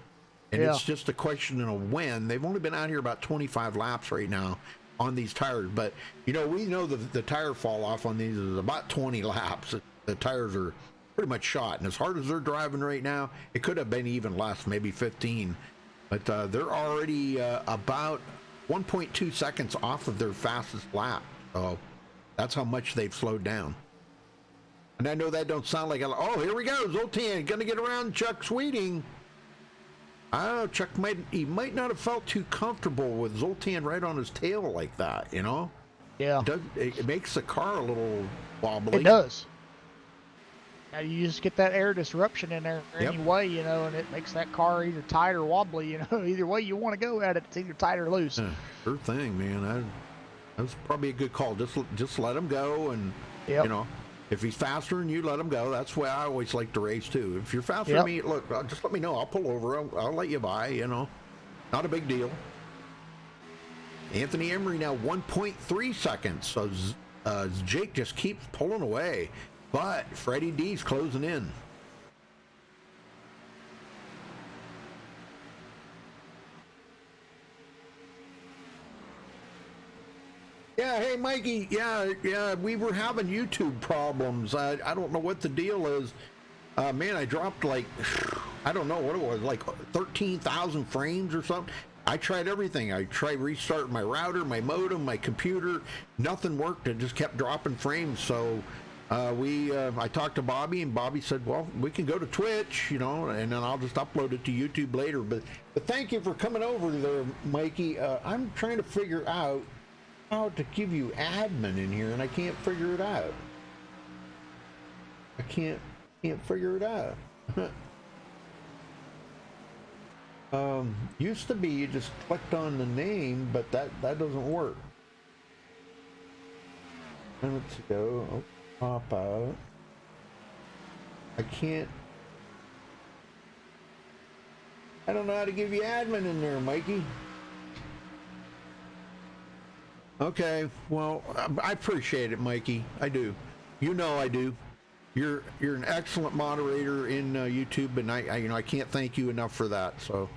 A: And it's just a question of when. They've only been out here about 25 laps right now on these tires. But, you know, we know the tire fall off on these is about 20 laps. The tires are pretty much shot. And as hard as they're driving right now, it could have been even less, maybe 15. But they're already about 1.2 seconds off of their fastest lap. So that's how much they've slowed down. And I know that don't sound like, oh, here we go, Zoltan going to get around Chuck Sweeting. I don't know, Chuck might not have felt too comfortable with Zoltan right on his tail like that, you know?
B: Yeah.
A: It makes the car a little wobbly.
B: It does. Now you just get that air disruption in there anyway, you know, and it makes that car either tight or wobbly, you know. Either way you want to go at it, it's either tight or loose.
A: Sure thing, man. That was probably a good call. Just let him go, and, you know. If he's faster than you, let him go. That's the way I always like to race, too. If you're faster than me, look, just let me know. I'll pull over. I'll let you by, you know. Not a big deal. Anthony Emery now 1.3 seconds. So Jake just keeps pulling away. But Freddie D's closing in. Yeah, hey, Mikey. Yeah, we were having YouTube problems. I don't know what the deal is. Man, I dropped like, I don't know what it was, like 13,000 frames or something. I tried everything. I tried restarting my router, my modem, my computer. Nothing worked. It just kept dropping frames. So I talked to Bobby, and Bobby said, well, we can go to Twitch, and then I'll just upload it to YouTube later. But thank you for coming over there, Mikey. I'm trying to figure out how to give you admin in here, and I can't figure it out. I can't figure it out. Used to be you just clicked on the name, but that doesn't work. Minutes ago, pop out. I don't know how to give you admin in there, Mikey. Okay, well, I appreciate it, Mikey. I do. I do. You're an excellent moderator in YouTube, and I can't thank you enough for that. So,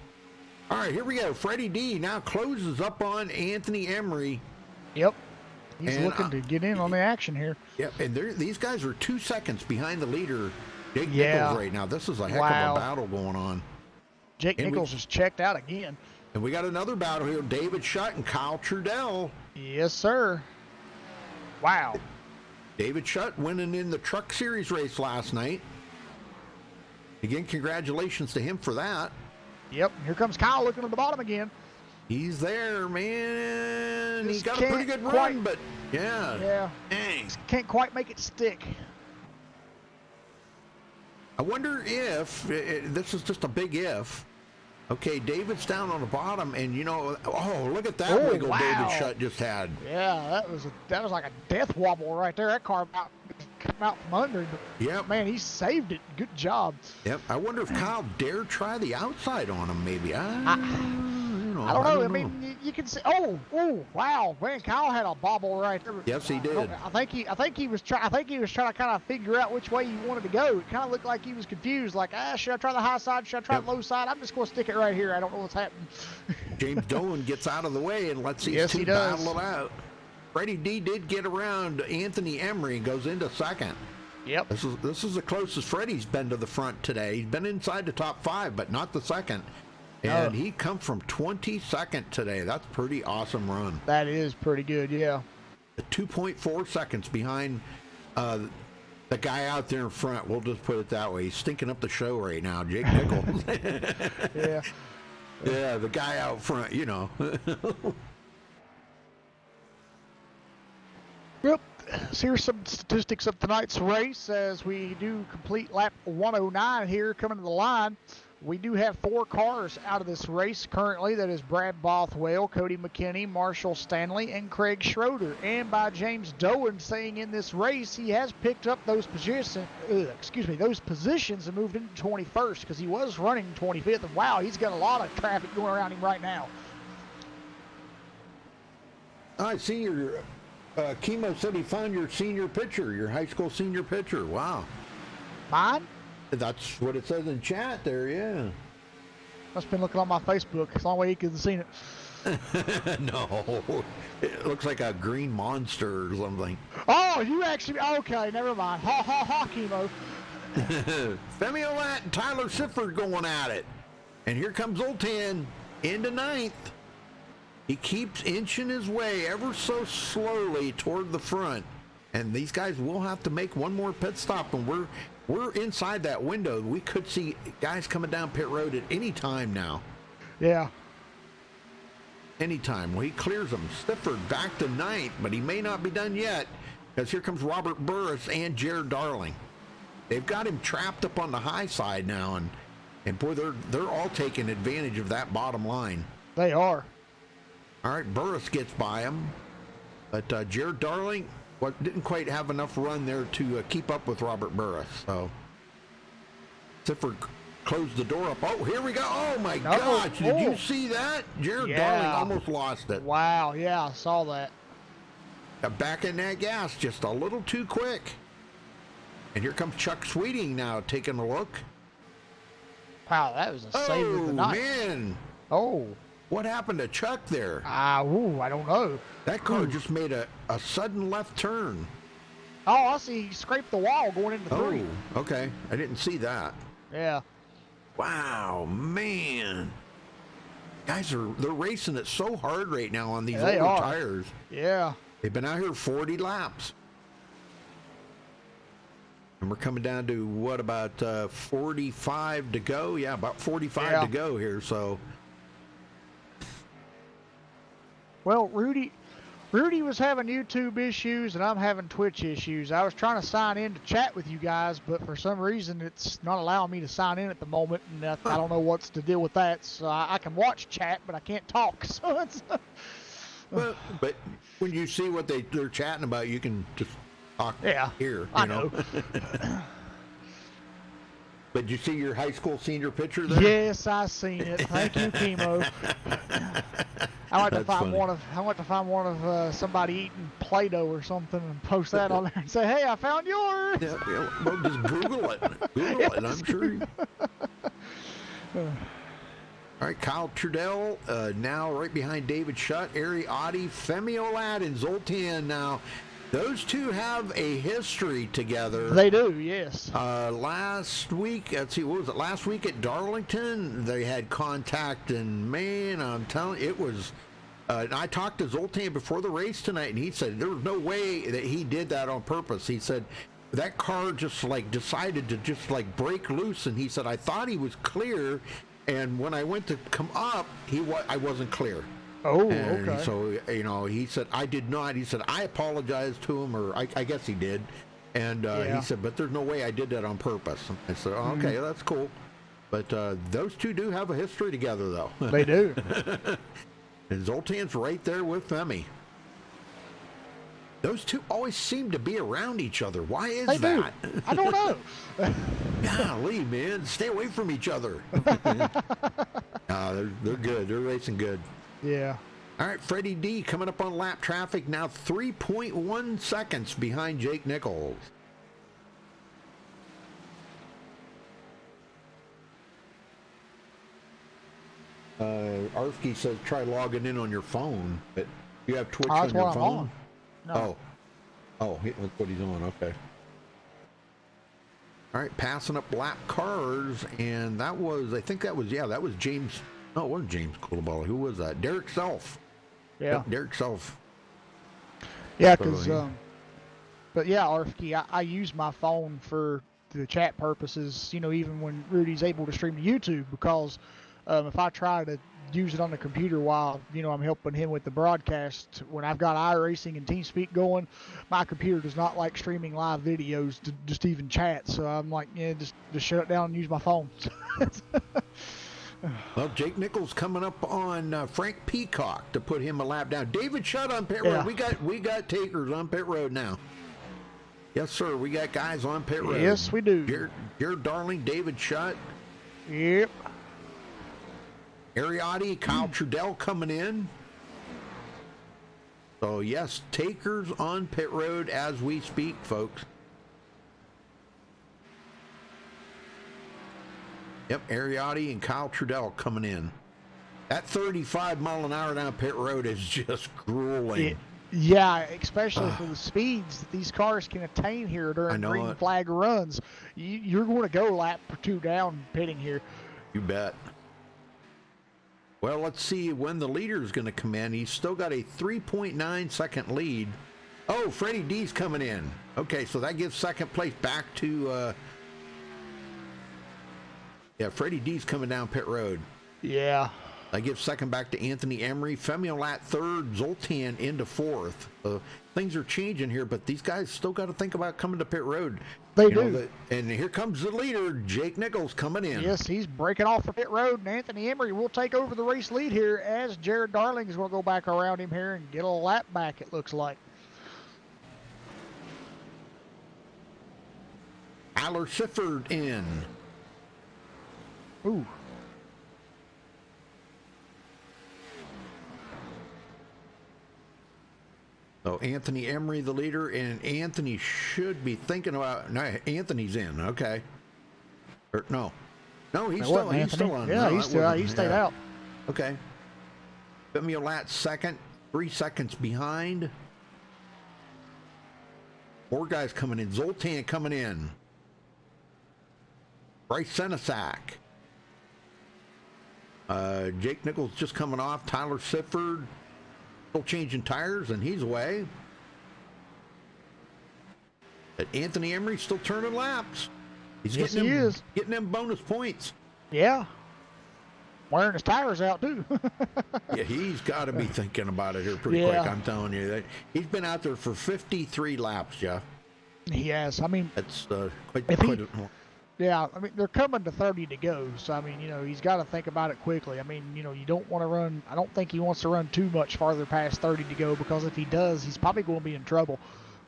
A: all right, here we go. Freddie D now closes up on Anthony Emery.
B: Yep, he's looking to get in on the action here.
A: Yep, and these guys are 2 seconds behind the leader, Jake Nichols, right now. This is a heck of a battle going on.
B: Jake Nichols is checked out again.
A: And we got another battle here. David Shutt and Kyle Trudell.
B: Yes, sir. Wow.
A: David Shutt winning in the Truck Series race last night. Again, congratulations to him for that.
B: Yep, here comes Kyle looking at the bottom again.
A: He's there, man. He's got a pretty good
B: quite
A: run, but yeah.
B: Yeah.
A: Dang.
B: Can't quite make it stick.
A: I wonder if, this is just a big if. Okay, David's down on the bottom, and oh, look at that wiggle David Shutt just had.
B: Yeah, that was like a death wobble right there. That car about came out from under.
A: Yep.
B: Man, he saved it. Good job.
A: Yep. I wonder if Kyle dare try the outside on him, maybe. I
B: don't know. I mean, you can see. Oh, wow, man! Kyle had a bobble right there.
A: Yes, he did.
B: I think he was trying to kind of figure out which way he wanted to go. It kind of looked like he was confused. Like, should I try the high side? Should I try the low side? I'm just going to stick it right here. I don't know what's happening.
A: James Dolan gets out of the way and lets these two battle it out. Freddie D did get around Anthony Emery and goes into second.
B: Yep.
A: This is the closest Freddie's been to the front today. He's been inside the top 5, but not the second. And he come from 22nd today. That's a pretty awesome run.
B: That is pretty good, yeah.
A: 2.4 seconds behind the guy out there in front. We'll just put it that way. He's stinking up the show right now, Jake Nichols.
B: Yeah.
A: Yeah, the guy out front,
B: Yep. So here's some statistics of tonight's race as we do complete lap 109 here coming to the line. We do have 4 cars out of this race currently. That is Brad Bothwell, Cody McKinney, Marshall Stanley, and Craig Schroeder. And by James Dolan saying in this race he has picked up those positions and moved into 21st because he was running 25th. And wow, he's got a lot of traffic going around him right now.
A: I see your Chemo said he found your senior picture, your high school senior picture. Wow.
B: Mine?
A: That's what it says in chat there, yeah.
B: Must been looking on my Facebook. It's the only way he could have seen it.
A: No. It looks like a green monster or something.
B: Oh, you actually... Okay, never mind. Ha, ha, ha, Chemo.
A: Femi Olat and Tyler Sifford going at it. And here comes Zoltan into 9th. He keeps inching his way ever so slowly toward the front. And these guys will have to make one more pit stop, and we're inside that window. We could see guys coming down pit road at any time now.
B: Yeah.
A: Anytime. Well, he clears them. Stifford back to 9th, but he may not be done yet, because here comes Robert Burris and Jared Darling. They've got him trapped up on the high side now, and boy, they're all taking advantage of that bottom line.
B: They are.
A: All right, Burris gets by him, but Jared Darling didn't quite have enough run there to keep up with Robert Burris. So Sifford closed the door up. Oh, here we go. Oh my gosh, did you see that? Jared Darling almost lost it.
B: Wow, yeah, I saw that.
A: Back in that gas just a little too quick. And here comes Chuck Sweeting now taking a look.
B: Wow, that was a save of the night.
A: Oh man.
B: Oh.
A: What happened to Chuck there?
B: I don't know.
A: That car just made a sudden left turn.
B: Oh, I see. He scraped the wall going into three.
A: Oh, okay. I didn't see that.
B: Yeah.
A: Wow, man. Guys they're racing it so hard right now on these
B: They
A: older
B: are.
A: tires.
B: Yeah.
A: They've been out here 40 laps. And we're coming down to what, about 45 to go? Yeah, about 45 to go here, so.
B: Well, Rudy was having YouTube issues and I'm having Twitch issues. I was trying to sign in to chat with you guys, but for some reason it's not allowing me to sign in at the moment, and I don't know what's to deal with that. So I can watch chat, but I can't talk. So it's.
A: Well, but when you see what they're chatting about, you can just talk here.
B: I know.
A: But did you see your high school senior picture there?
B: Yes, I seen it. Thank you, Chemo. I want to find one of somebody eating Play-Doh or something and post that on there and say, "Hey, I found yours."
A: Yeah, well, just Google it. Google it. I'm sure. All right, Kyle Trudell now right behind David Shutt, Ari Oddie, Femi Olad, and Zoltan. Now, those two have a history together.
B: They do, yes.
A: Last week, let's see, what was it? Last week at Darlington, they had contact, and man, I'm telling you, it was. I talked to Zoltan before the race tonight, and he said there was no way that he did that on purpose. He said that car just like decided to just like break loose, and he said I thought he was clear. And when I went to come up, I wasn't clear.
B: Oh,
A: and
B: okay.
A: So, he said, I did not. He said, I apologized to him, or I guess he did. And he said, but there's no way I did that on purpose. I said, oh, okay, that's cool. But those two do have a history together, though.
B: They do.
A: And Zoltan's right there with Femi. Those two always seem to be around each other. Why is that?
B: I don't know.
A: Golly, man, stay away from each other. They're good. They're racing good.
B: Yeah.
A: All right, Freddie D coming up on lap traffic now, 3.1 seconds behind Jake Nichols. Arfke says try logging in on your phone, but you have Twitch on your phone?
B: On. No.
A: Oh, that's what he's on. Okay. All right, passing up lap cars, and that was James. No, it wasn't James Coolaballa. Who was that? Derek Self.
B: Yeah.
A: Yep, Derek Self.
B: Yeah, because, but yeah, Arfke, I use my phone for the chat purposes, even when Rudy's able to stream to YouTube, because if I try to use it on the computer while, I'm helping him with the broadcast, when I've got iRacing and TeamSpeak going, my computer does not like streaming live videos to just even chat. So I'm like, just shut it down and use my phone.
A: Well, Jake Nichols coming up on Frank Peacock to put him a lap down. David Shutt on pit road. We got takers on pit road now. Yes, sir. We got guys on pit road.
B: Yes, we do.
A: Jared Darling, David Shutt.
B: Yep.
A: Ariotti, Kyle Trudell coming in. So, yes, takers on pit road as we speak, folks. Yep, Ariotti and Kyle Trudell coming in. That 35 mile an hour down pit road is just grueling.
B: Yeah, especially for the speeds that these cars can attain here during green flag runs. You're going to go lap or two down pitting here.
A: You bet. Well, let's see when the leader is going to come in. He's still got a 3.9 second lead. Oh, Freddie D's coming in. Okay, so that gives second place back to... Freddie D's coming down pit road.
B: Yeah.
A: I give second back to Anthony Emery. Femi Olat third. Zoltan into fourth. Things are changing here, but these guys still got to think about coming to pit road.
B: They do.
A: And here comes the leader, Jake Nichols, coming in.
B: Yes, he's breaking off the pit road, and Anthony Emery will take over the race lead here as Jared Darling is going to go back around him here and get a lap back, it looks like.
A: Tyler Sifford in.
B: Ooh.
A: So Anthony Emery, the leader, and Anthony should be thinking about. No, Anthony's in. Okay. No, he's still on.
B: Yeah,
A: No,
B: he stayed out.
A: Okay. Bimiolat second, 3 seconds behind. More guys coming in. Zoltan coming in. Bryce Senesac. Jake Nichols just coming off. Tyler Sifford still changing tires, and he's away. But Anthony Emery still turning laps. He's
B: Yes,
A: getting
B: he
A: them,
B: is.
A: getting them bonus points.
B: Yeah. Wearing his tires out, too.
A: Yeah, he's got to be thinking about it here pretty
B: Yeah.
A: quick. I'm telling you that he's been out there for 53 laps, Jeff.
B: He has. I mean,
A: That's quite.
B: If he-
A: quite a,
B: yeah, I mean, they're coming to 30 to go. So, I mean, he's got to think about it quickly. I mean, you don't want to run. I don't think he wants to run too much farther past 30 to go, because if he does, he's probably going to be in trouble.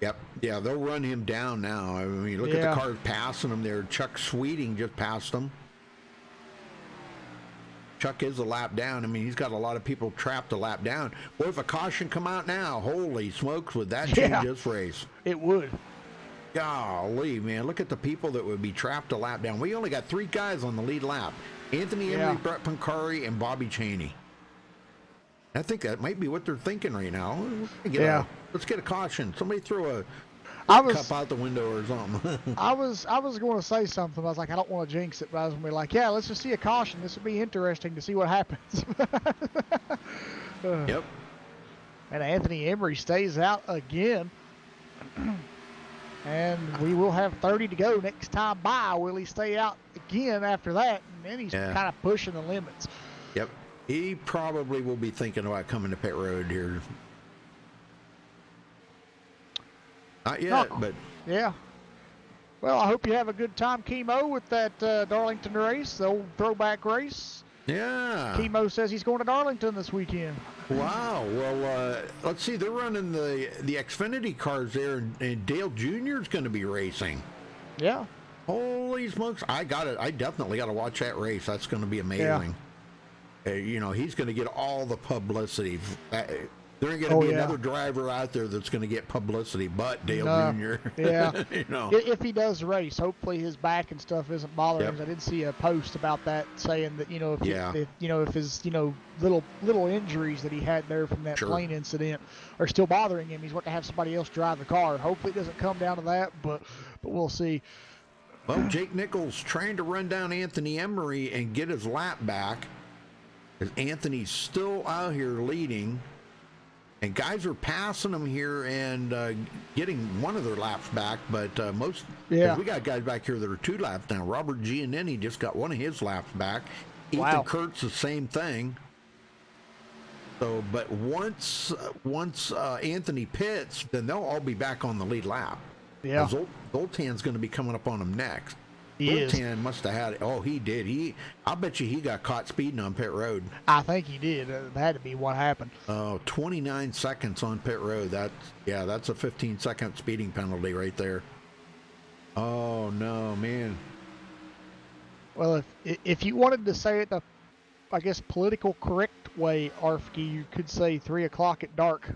A: Yep. Yeah, they'll run him down now. I mean, look at the cars passing him there. Chuck Sweeting just passed him. Chuck is a lap down. I mean, he's got a lot of people trapped a lap down. What if a caution come out now? Holy smokes, would that change this race?
B: It would.
A: Golly, man, look at the people that would be trapped a lap down. We only got 3 guys on the lead lap. Anthony Emery, Brett Pancari, and Bobby Chaney. I think that might be what they're thinking right now. Let's get a caution. Somebody throw a cup out the window or something.
B: I was going to say something. I was like, I don't want to jinx it, but I was going to be like, yeah, let's just see a caution. This would be interesting to see what happens.
A: Yep.
B: And Anthony Emery stays out again. And we will have 30 to go next time by. Will he stay out again after that? And then he's kind of pushing the limits.
A: Yep. He probably will be thinking about coming to pit road here. Not yet, but...
B: Yeah. Well, I hope you have a good time, Chemo, with that Darlington race, the old throwback race.
A: Yeah.
B: Chemo says he's going to Darlington this weekend.
A: Wow. Well, let's see. They're running the Xfinity cars there, and Dale Jr. is going to be racing.
B: Yeah.
A: Holy smokes. I definitely got to watch that race. That's going to be amazing. Yeah. He's going to get all the publicity. There ain't going to be another driver out there that's going to get publicity but Dale Jr.
B: Yeah. If he does race, hopefully his back and stuff isn't bothering him. I did see a post about that saying that, if his, little injuries that he had there from that plane incident are still bothering him, he's going to have somebody else drive the car. Hopefully it doesn't come down to that, but we'll see.
A: Well, Jake Nichols trying to run down Anthony Emery and get his lap back, as Anthony's still out here leading. And guys are passing them here and getting one of their laps back, but most, we got guys back here that are 2 laps now. Robert Giannini just got one of his laps back. Ethan Kurtz, the same thing. So, but once Anthony pits, then they'll all be back on the lead lap.
B: Yeah.
A: Zoltan's going to be coming up on him next.
B: Zoltan
A: must have had it. Oh, he did. I bet you he got caught speeding on pit road.
B: I think he did. That had to be what happened.
A: 29 seconds on pit road. That's a 15-second speeding penalty right there. Oh no, man.
B: Well, if you wanted to say it the, I guess, political correct way, Arfke, you could say 3 o'clock at dark.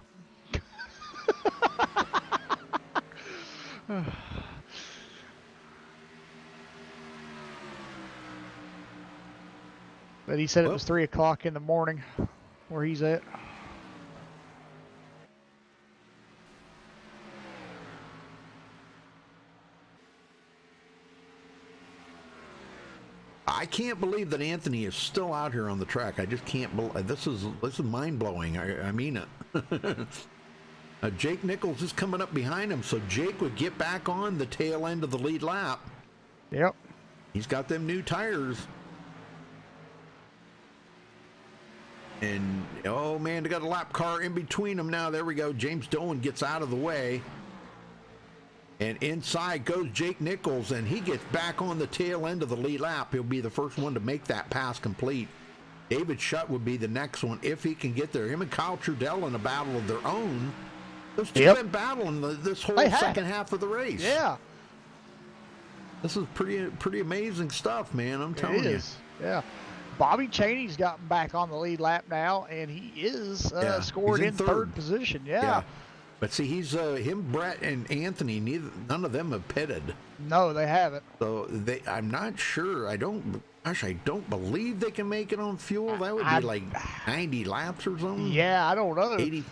B: But he said it was 3 o'clock in the morning where he's at.
A: I can't believe that Anthony is still out here on the track. I just can't believe this is mind blowing. I mean it. Jake Nichols is coming up behind him, so Jake would get back on the tail end of the lead lap.
B: Yep.
A: He's got them new tires. And, oh man, they got a lap car in between them now. There we go. James Dolan gets out of the way. And inside goes Jake Nichols, and he gets back on the tail end of the lead lap. He'll be the first one to make that pass complete. David Shutt would be the next one if he can get there. Him and Kyle Trudell in a battle of their own. Those two have been battling this whole second half of the race.
B: Yeah.
A: This is pretty amazing stuff, man. I'm telling you.
B: Yeah. Bobby Chaney's gotten back on the lead lap now, and he is scored in third position. Yeah.
A: But see, he's him, Brett, and Anthony. None of them have pitted.
B: No, they haven't.
A: So I'm not sure. I don't Gosh, I don't believe they can make it on fuel. That would be like 90 laps or something.
B: Yeah, I don't know.
A: 80.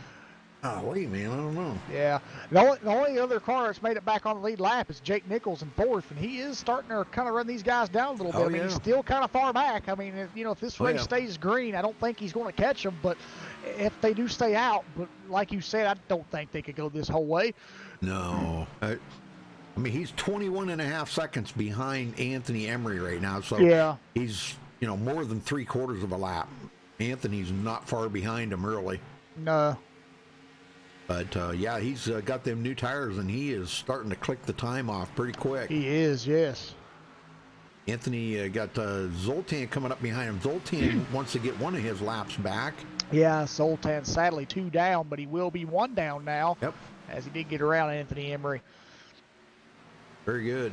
A: Oh, wait, man, I don't know.
B: Yeah, the only other car that's made it back on the lead lap is Jake Nichols in fourth, and he is starting to kind of run these guys down a little bit.
A: Oh,
B: I mean,
A: yeah.
B: he's still kind of far back. I mean, if this
A: Oh,
B: race
A: yeah.
B: stays green, I don't think he's going to catch them. But if they do stay out, but like you said, I don't think they could go this whole way.
A: No. I mean, he's 21 and a half seconds behind Anthony Emery right now. So
B: Yeah.
A: he's, more than 3/4 of a lap. Anthony's not far behind him, really.
B: No.
A: But, yeah, he's got them new tires, and he is starting to click the time off pretty quick.
B: He is, yes.
A: Anthony got Zoltan coming up behind him. Zoltan wants to get one of his laps back.
B: Yeah, Zoltan's sadly 2 down, but he will be 1 down now.
A: Yep.
B: As he did get around Anthony Emery.
A: Very good.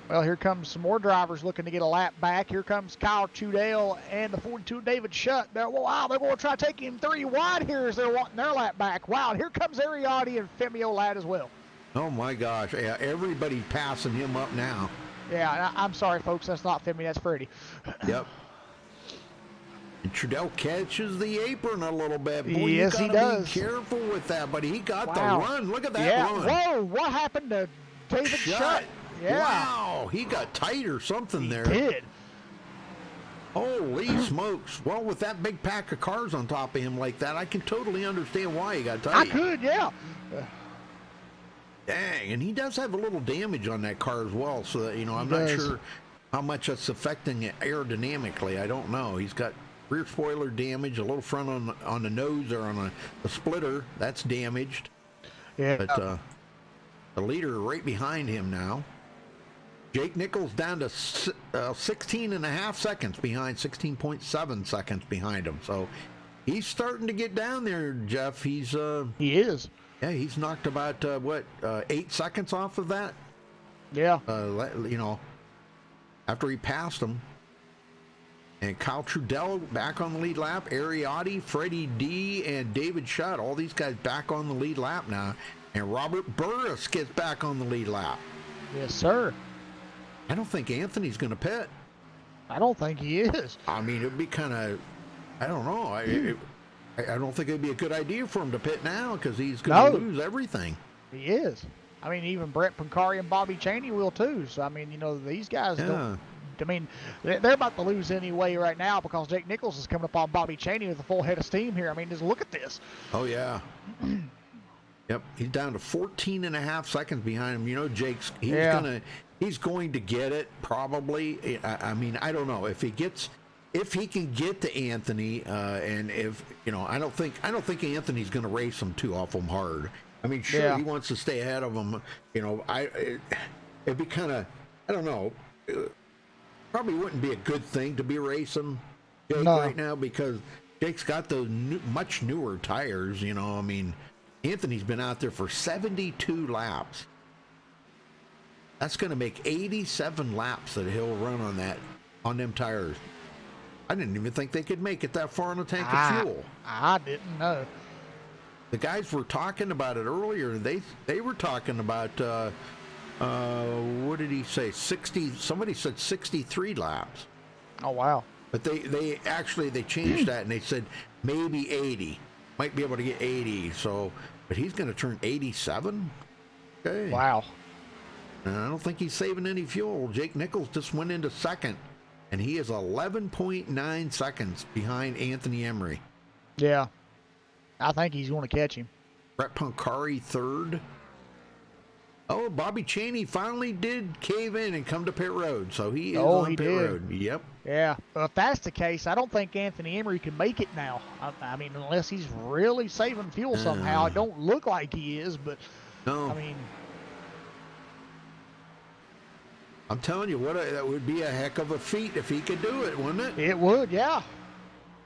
B: Well, here comes some more drivers looking to get a lap back. Here comes Kyle Trudell and the 42 David Shutt. Wow, they're going to try to take him 3 wide here as they're wanting their lap back. Wow, here comes Ariati and Femio Ladd as well.
A: Oh, my gosh. Yeah, everybody passing him up now.
B: Yeah, I'm sorry, folks. That's not Femi. That's Freddie.
A: Yep. And Trudell catches the apron a little bit. Boy,
B: Yes,
A: you
B: he
A: gotta
B: does.
A: be careful with that, but he got the
B: Wow.
A: run. Look at that
B: Yeah.
A: run.
B: Whoa, what happened to David Shutt? Yeah.
A: Wow, he got tight or something
B: He
A: there.
B: did.
A: Holy smokes. Well, with that big pack of cars on top of him like that, I can totally understand why he got tight.
B: I could, yeah.
A: Dang, and he does have a little damage on that car as well, so that, I'm not
B: does.
A: sure how much that's affecting it aerodynamically. I don't know. He's got rear spoiler damage, a little front on the nose or on the splitter. That's damaged.
B: Yeah.
A: But the leader right behind him now. Jake Nichols down to 16 and a half seconds behind, 16.7 seconds behind him. So he's starting to get down there, Jeff.
B: He is.
A: Yeah, he's knocked about 8 seconds off of that.
B: Yeah.
A: After he passed him. And Kyle Trudell back on the lead lap. Ariati, Freddie D, and David Shutt. All these guys back on the lead lap now. And Robert Burris gets back on the lead lap.
B: Yes, sir.
A: I don't think Anthony's going to pit.
B: I don't think he is.
A: I mean, it'd be kind of, I don't know. I don't think it'd be a good idea for him to pit now because he's going to lose everything.
B: He is. I mean, even Brett Pancari and Bobby Chaney will too. So, I mean, these guys don't. I mean, they're about to lose anyway right now because Jake Nichols is coming up on Bobby Chaney with a full head of steam here. I mean, just look at this.
A: Oh, yeah. Yep, he's down to 14 and a half seconds behind him. Jake's, he's going to get it probably. I mean, I don't know if he can get to Anthony, and if I don't think Anthony's going to race him too awful hard. I mean, sure, he wants to stay ahead of him. It'd be kind of, I don't know. Probably wouldn't be a good thing to be racing Jake right now because Jake's got those much newer tires. I mean, Anthony's been out there for 72 laps. That's going to make 87 laps that he'll run on them tires. I didn't even think they could make it that far on a tank of fuel.
B: I didn't know.
A: The guys were talking about it earlier. They were talking about what did he say? 60. Somebody said 63 laps.
B: Oh wow!
A: But they actually changed that and they said maybe 80. Might be able to get 80. So, but he's going to turn 87. Okay.
B: Wow.
A: And I don't think he's saving any fuel. Jake Nichols just went into second, and he is 11.9 seconds behind Anthony Emery.
B: Yeah. I think he's going to catch him.
A: Brett Pancari third. Oh, Bobby Chaney finally did cave in and come to pit road, so he is on pit road. Yep.
B: Yeah. Well, if that's the case, I don't think Anthony Emery can make it now. I mean, unless he's really saving fuel somehow. It don't look like he is, but
A: no.
B: I mean,
A: I'm telling you, that would be a heck of a feat if he could do it, wouldn't it?
B: it would, yeah.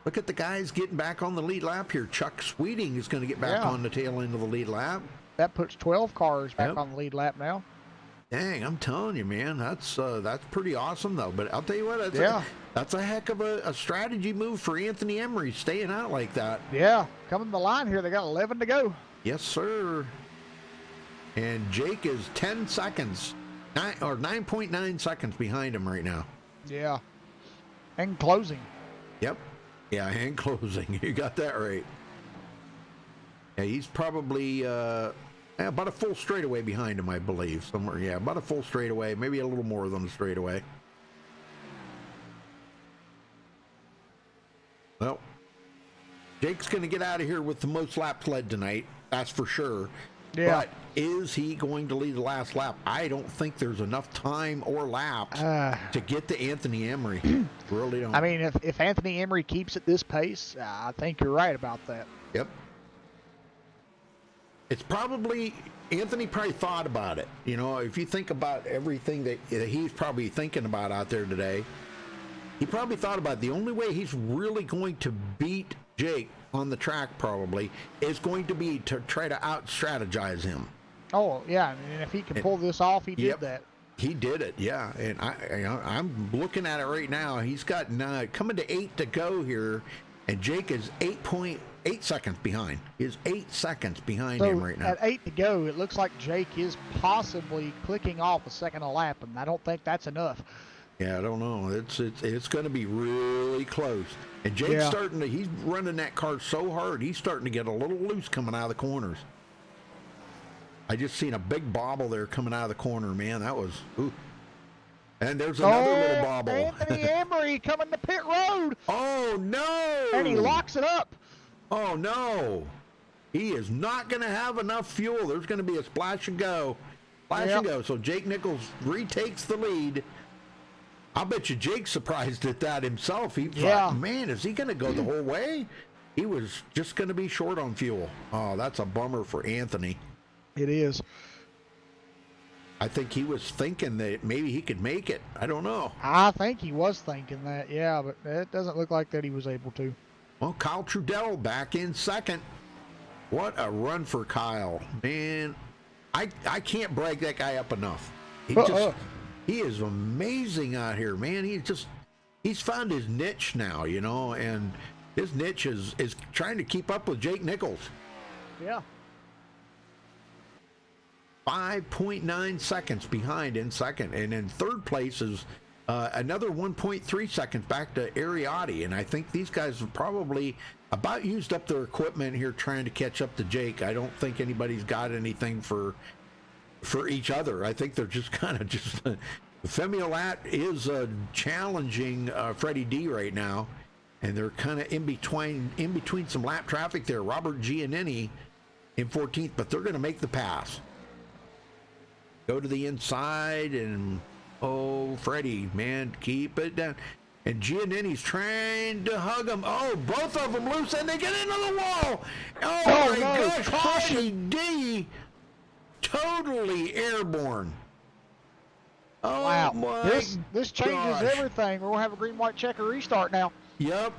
A: Look at the guys getting back on the lead lap here. Chuck Sweeting is going to get back on the tail end of the lead lap.
B: That puts 12 cars back on the lead lap now.
A: Dang, I'm telling you, man, that's pretty awesome though. But I'll tell you what, that's a heck of a strategy move for Anthony Emery, staying out like that.
B: Yeah, coming to the line here, they got 11 to go.
A: Yes, sir. And Jake is 10 seconds, 9.9 seconds behind him right now.
B: Yeah. And closing.
A: Yep. Yeah, and closing. You got that right. Yeah, he's probably about a full straightaway behind him, I believe. Somewhere, yeah, about a full straightaway, maybe a little more than a straightaway. Well, Jake's going to get out of here with the most laps led tonight. That's for sure.
B: Yeah.
A: But is he going to lead the last lap? I don't think there's enough time or laps to get to Anthony Emery. Really don't.
B: I mean, if Anthony Emery keeps at this pace, I think you're right about that.
A: Yep. It's probably, Anthony probably thought about it. You know, if you think about everything that he's probably thinking about out there today, he probably thought about the only way he's really going to beat Jake on the track probably is going to be to try to out-strategize him.
B: Oh, yeah. I mean, if he can pull this off, he did that.
A: He did it, yeah. And I'm looking at it right now. He's got coming to 8 to go here, and Jake is 8.8 seconds behind. He's 8 seconds behind him right now.
B: At 8 to go, it looks like Jake is possibly clicking off a second a lap, and I don't think that's enough.
A: Yeah, I don't know. It's going to be really close. And Jake's he's running that car so hard, he's starting to get a little loose coming out of the corners. I just seen a big bobble there coming out of the corner, man. That was, ooh. And there's another little bobble.
B: Anthony Emery coming to pit road.
A: Oh, no.
B: And he locks it up.
A: Oh, no. He is not going to have enough fuel. There's going to be a splash and go. Splash and go. So Jake Nichols retakes the lead. I'll bet you Jake's surprised at that himself. He thought, man, is he going to go the whole way? He was just going to be short on fuel. Oh, that's a bummer for Anthony.
B: It is.
A: I think he was thinking that maybe he could make it. I don't know.
B: I think he was thinking that, yeah, but it doesn't look like that he was able to.
A: Well, Kyle Trudell back in second. What a run for Kyle. Man, I can't brag that guy up enough. He is amazing out here, man. He's found his niche now, you know, and his niche is trying to keep up with Jake Nichols.
B: Yeah.
A: 5.9 seconds behind in second, and in third place is another 1.3 seconds back to Ariotti, and I think these guys have probably about used up their equipment here trying to catch up to Jake. I don't think anybody's got anything for each other. I think they're just kind of Femi is challenging Freddie D right now, and they're kind of in between some lap traffic there. Robert Giannini in 14th, but they're going to make the pass. Go to the inside, and Freddie, man, keep it down. And Giannini's trying to hug him. Oh, both of them loose, and they get into the wall. Oh my gosh, Freddie D. Totally airborne. Oh,
B: wow.
A: My
B: this changes everything. We're going to have a green, white checker restart now.
A: Yep.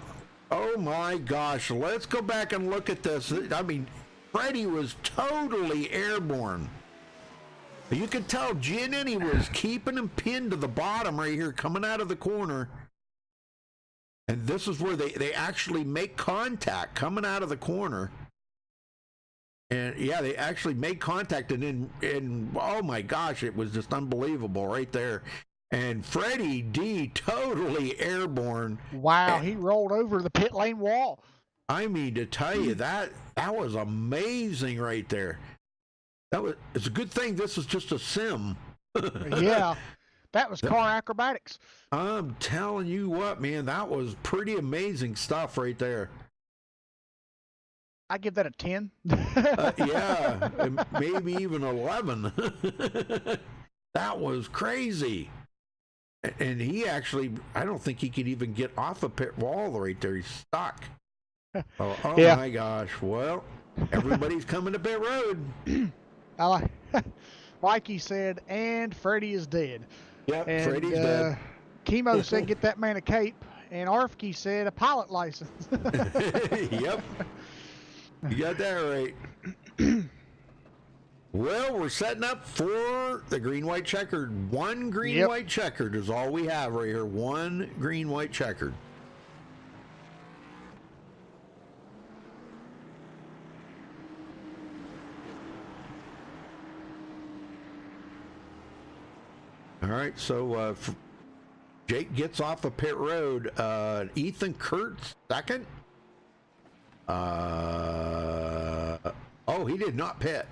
A: Oh, my gosh. Let's go back and look at this. I mean, Freddie was totally airborne. You could tell Giannini was keeping him pinned to the bottom right here, coming out of the corner. And this is where they actually make contact coming out of the corner. And yeah, they actually made contact, and oh my gosh, it was just unbelievable right there. And Freddie D totally airborne.
B: Wow, he rolled over the pit lane wall.
A: I mean, to tell you that was amazing right there. It's a good thing this is just a sim.
B: Yeah, that was car acrobatics.
A: I'm telling you what, man, that was pretty amazing stuff right there.
B: I give that a 10.
A: Yeah, maybe even 11. That was crazy. And he actually, I don't think he could even get off a pit wall right there. He's stuck. Oh yeah. My gosh. Well, everybody's coming to pit road.
B: Like he said, and Freddie is dead.
A: Yep,
B: and,
A: Freddie's dead.
B: Chemo said, get that man a cape. And Arfke said, a pilot license.
A: Yep. You got that right. Well, we're setting up for the green, white, checkered. One green, white, checkered is all we have right here. One green, white, checkered. All right, so Jake gets off of pit road. Ethan Kurtz second. Oh, he did not pit.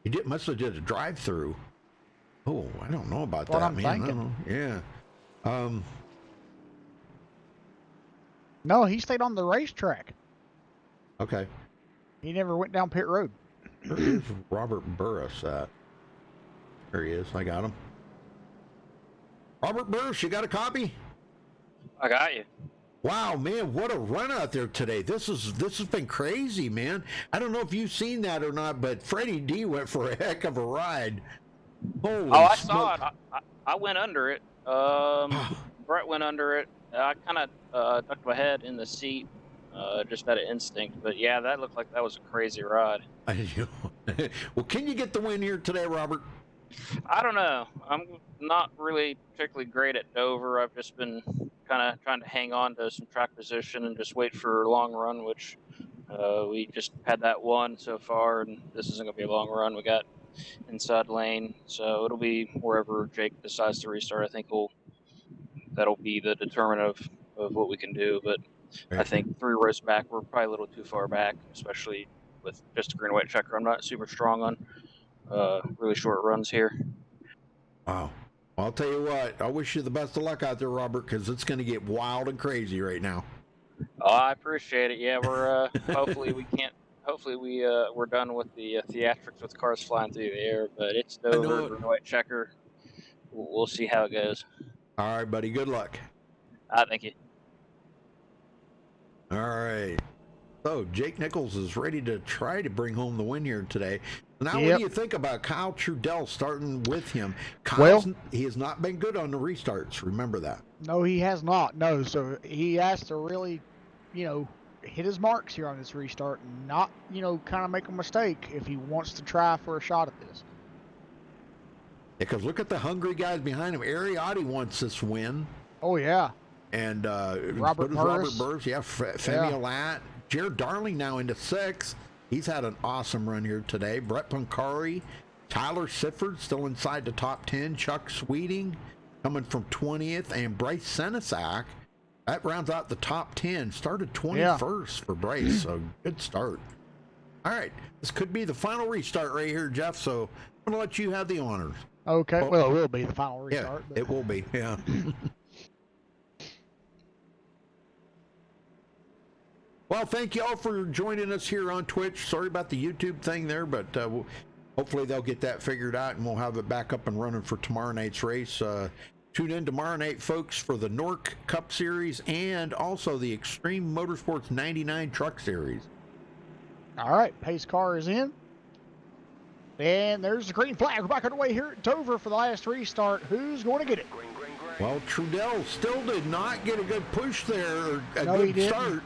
A: He must have did a drive-through. Oh, I don't know about
B: What
A: that,
B: I'm
A: man. I
B: thinking.
A: don't know. Yeah.
B: No, he stayed on the racetrack.
A: Okay.
B: He never went down pit road.
A: Where is Robert Burris at? There he is. I got him. Robert Burris, you got a copy?
H: I got you.
A: Wow, man, what a run out there today. This has been crazy, man. I don't know if you've seen that or not, but Freddie D went for a heck of a ride. Holy
H: I
A: smoke.
H: saw it. I went under it. Brett went under it. I kind of ducked my head in the seat, just out of instinct. But yeah, that looked like that was a crazy ride.
A: Well, can you get the win here today, Robert?
H: I don't know. I'm not really particularly great at Dover. I've just been kind of trying to hang on to some track position and just wait for a long run, which we just had that one so far, and this isn't going to be a long run. We got inside lane, so it'll be wherever Jake decides to restart. I think that'll be the determinant of what we can do. But I think 3 rows back, we're probably a little too far back, especially with just a green and white checker. I'm not super strong on really short runs here.
A: Wow. Well, I'll tell you what, I wish you the best of luck out there, Robert, because it's going to get wild and crazy right now.
H: Oh, I appreciate it. Yeah, we're hopefully we're done with the theatrics with cars flying through the air, but it's Dover, green and white checker. We'll see how it goes.
A: All right, buddy. Good luck.
H: Thank you.
A: All right. So Jake Nichols is ready to try to bring home the win here today. Now, What do you think about Kyle Trudell starting with him? He has not been good on the restarts. Remember that.
B: No, he has not. No, so he has to really, hit his marks here on this restart and not, kind of make a mistake if he wants to try for a shot at this.
A: Because look at the hungry guys behind him. Ariotti wants this win.
B: Oh, yeah.
A: And
B: Robert
A: Burrs, yeah, Femi Lat. Jared Darling now into 6th. He's had an awesome run here today. Brett Pancari, Tyler Sifford still inside the top 10. Chuck Sweeting coming from 20th. And Bryce Senesac, that rounds out the top 10. Started 21st for Bryce, so good start. All right, this could be the final restart right here, Jeff, so I'm going to let you have the honors.
B: Okay, well, it will be the final restart.
A: Yeah, it will be, yeah. Well, thank you all for joining us here on Twitch. Sorry about the YouTube thing there, but hopefully they'll get that figured out and we'll have it back up and running for tomorrow night's race. Tune in tomorrow night, folks, for the Nork Cup Series and also the Extreme Motorsports 99 Truck Series.
B: All right, pace car is in. And there's the green flag. We're back underway here at Dover for the last restart. Who's going to get it?
A: Well, Trudell still did not get a good push there, or a
B: No, he
A: good
B: didn't.
A: start.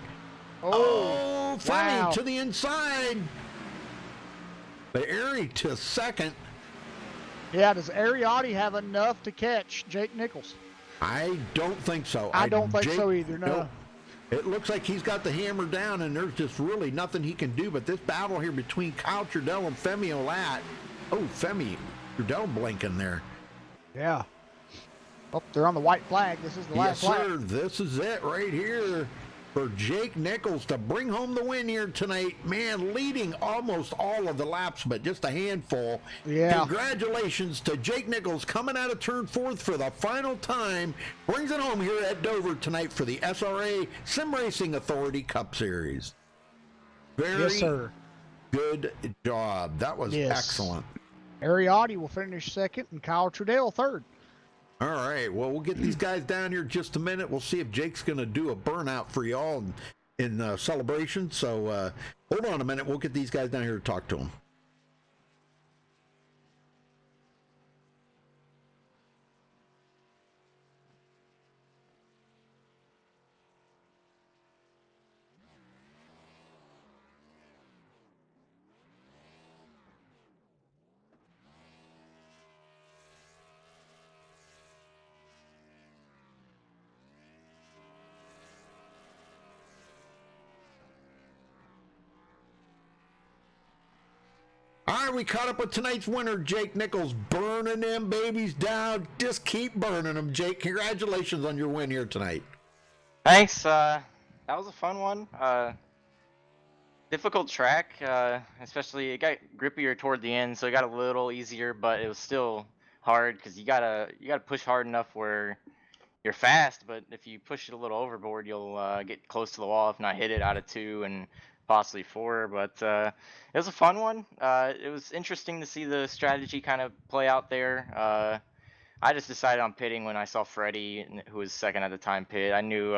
B: Oh,
A: Fanny
B: wow.
A: to the inside. But Airy to second.
B: Yeah, does Ariotti have enough to catch Jake Nichols?
A: I don't think so.
B: I don't think so either, no.
A: Nope. It looks like he's got the hammer down, and there's just really nothing he can do. But this battle here between Kyle Trudell and Femi Olat. Oh, Femi, Trudell blinking there.
B: Yeah. Oh, they're on the white flag. This is the last
A: Yes,
B: lap.
A: sir. This is it right here for Jake Nichols to bring home the win here tonight. Man, leading almost all of the laps, but just a handful.
B: Yeah.
A: Congratulations to Jake Nichols coming out of turn 4th for the final time. Brings it home here at Dover tonight for the SRA Sim Racing Authority Cup Series. Very
B: Yes, sir.
A: good job. That was
B: Yes.
A: excellent.
B: Ariotti will finish second and Kyle Trudell third.
A: All right, well, we'll get these guys down here in just a minute. We'll see if Jake's going to do a burnout for y'all in celebration. So hold on a minute. We'll get these guys down here to talk to them. All right, we caught up with tonight's winner, Jake Nichols, burning them babies down. Just keep burning them, Jake. Congratulations on your win here tonight.
E: Thanks. That was a fun one. Difficult track, especially it got grippier toward the end, so it got a little easier, but it was still hard because you gotta push hard enough where you're fast, but if you push it a little overboard, you'll get close to the wall, if not hit it out of 2 and possibly 4. But it was a fun one. It was interesting to see the strategy kind of play out there. I just decided on pitting when I saw Freddie, who was second at the time, pit. I knew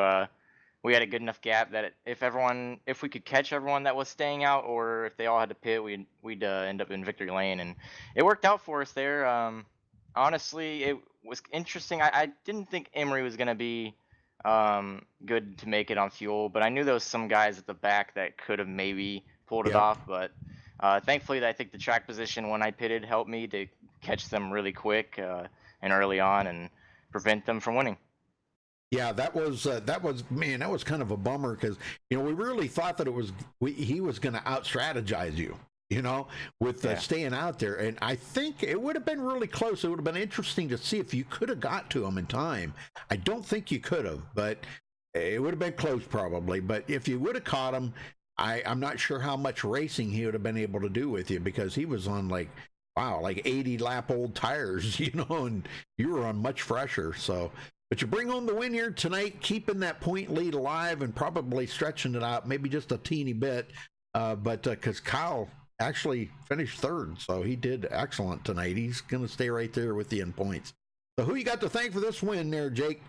E: we had a good enough gap that if we could catch everyone that was staying out, or if they all had to pit, we'd end up in victory lane, and it worked out for us there. Honestly, it was interesting. I didn't think Emery was gonna be good to make it on fuel, but I knew there was some guys at the back that could have maybe pulled it off. But thankfully, I think the track position when I pitted helped me to catch them really quick and early on and prevent them from winning.
A: Yeah, that was man, that was kind of a bummer because we really thought that he was going to out strategize you, with staying out there, and I think it would have been really close. It would have been interesting to see if you could have got to him in time. I don't think you could have, but it would have been close probably. But if you would have caught him, I'm not sure how much racing he would have been able to do with you because he was on like 80 lap old tires, and you were on much fresher. So. But you bring home the win here tonight, keeping that point lead alive and probably stretching it out maybe just a teeny bit. But because Kyle actually finished third, so he did excellent tonight. He's going to stay right there with you in points. So who you got to thank for this win there, Jake?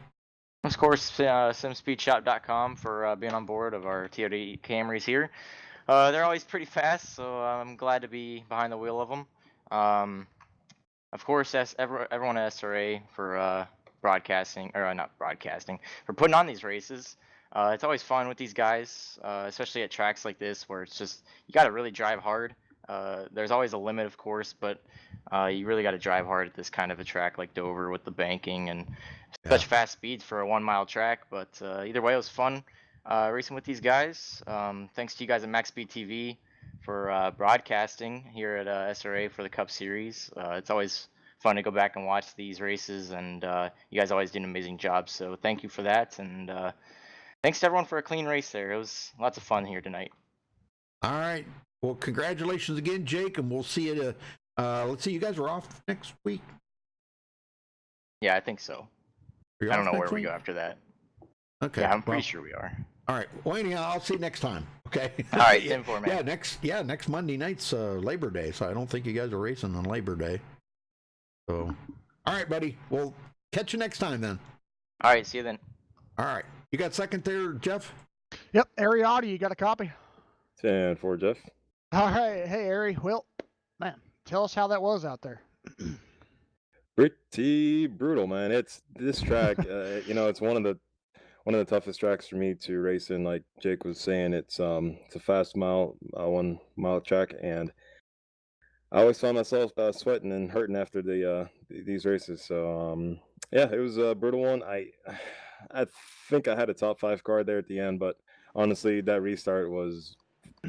E: Of course, simspeedshop.com for being on board of our TOD Camrys here. They're always pretty fast, so I'm glad to be behind the wheel of them. Of course, everyone at SRA for for putting on these races. It's always fun with these guys, especially at tracks like this where it's just you got to really drive hard. There's always a limit, of course, but you really got to drive hard at this kind of a track like Dover with the banking and such fast speeds for a 1 mile track. But either way, it was fun racing with these guys. Thanks to you guys at MaxSpeedTV for broadcasting here at SRA for the Cup Series. It's always fun to go back and watch these races, and you guys always do an amazing job, so thank you for that, and thanks to everyone for a clean race there. It was lots of fun here tonight.
A: All right, well, congratulations again, Jake, and we'll see you let's see, you guys are off next week?
E: Yeah, I think so. I don't know where we go after that.
A: Okay,
E: yeah, I'm pretty sure we are.
A: All right, well, anyhow, I'll see you next time. Okay.
E: All right, Tim for me.
A: Next Monday night's Labor Day, so I don't think you guys are racing on Labor Day. So, all right, buddy. We'll catch you next time then.
E: All right, see you then.
A: All right. You got second there, Jeff?
B: Yep, Ariati, you got a copy?
I: 10-4, Jeff.
B: All right. Hey, Ari. Well, man, tell us how that was out there.
I: Pretty brutal, man. It's this track, it's one of the toughest tracks for me to race in. Like Jake was saying, it's a fast 1 mile track, and I always found myself sweating and hurting after these races. So it was a brutal one. I think I had a top 5 card there at the end, but honestly, that restart was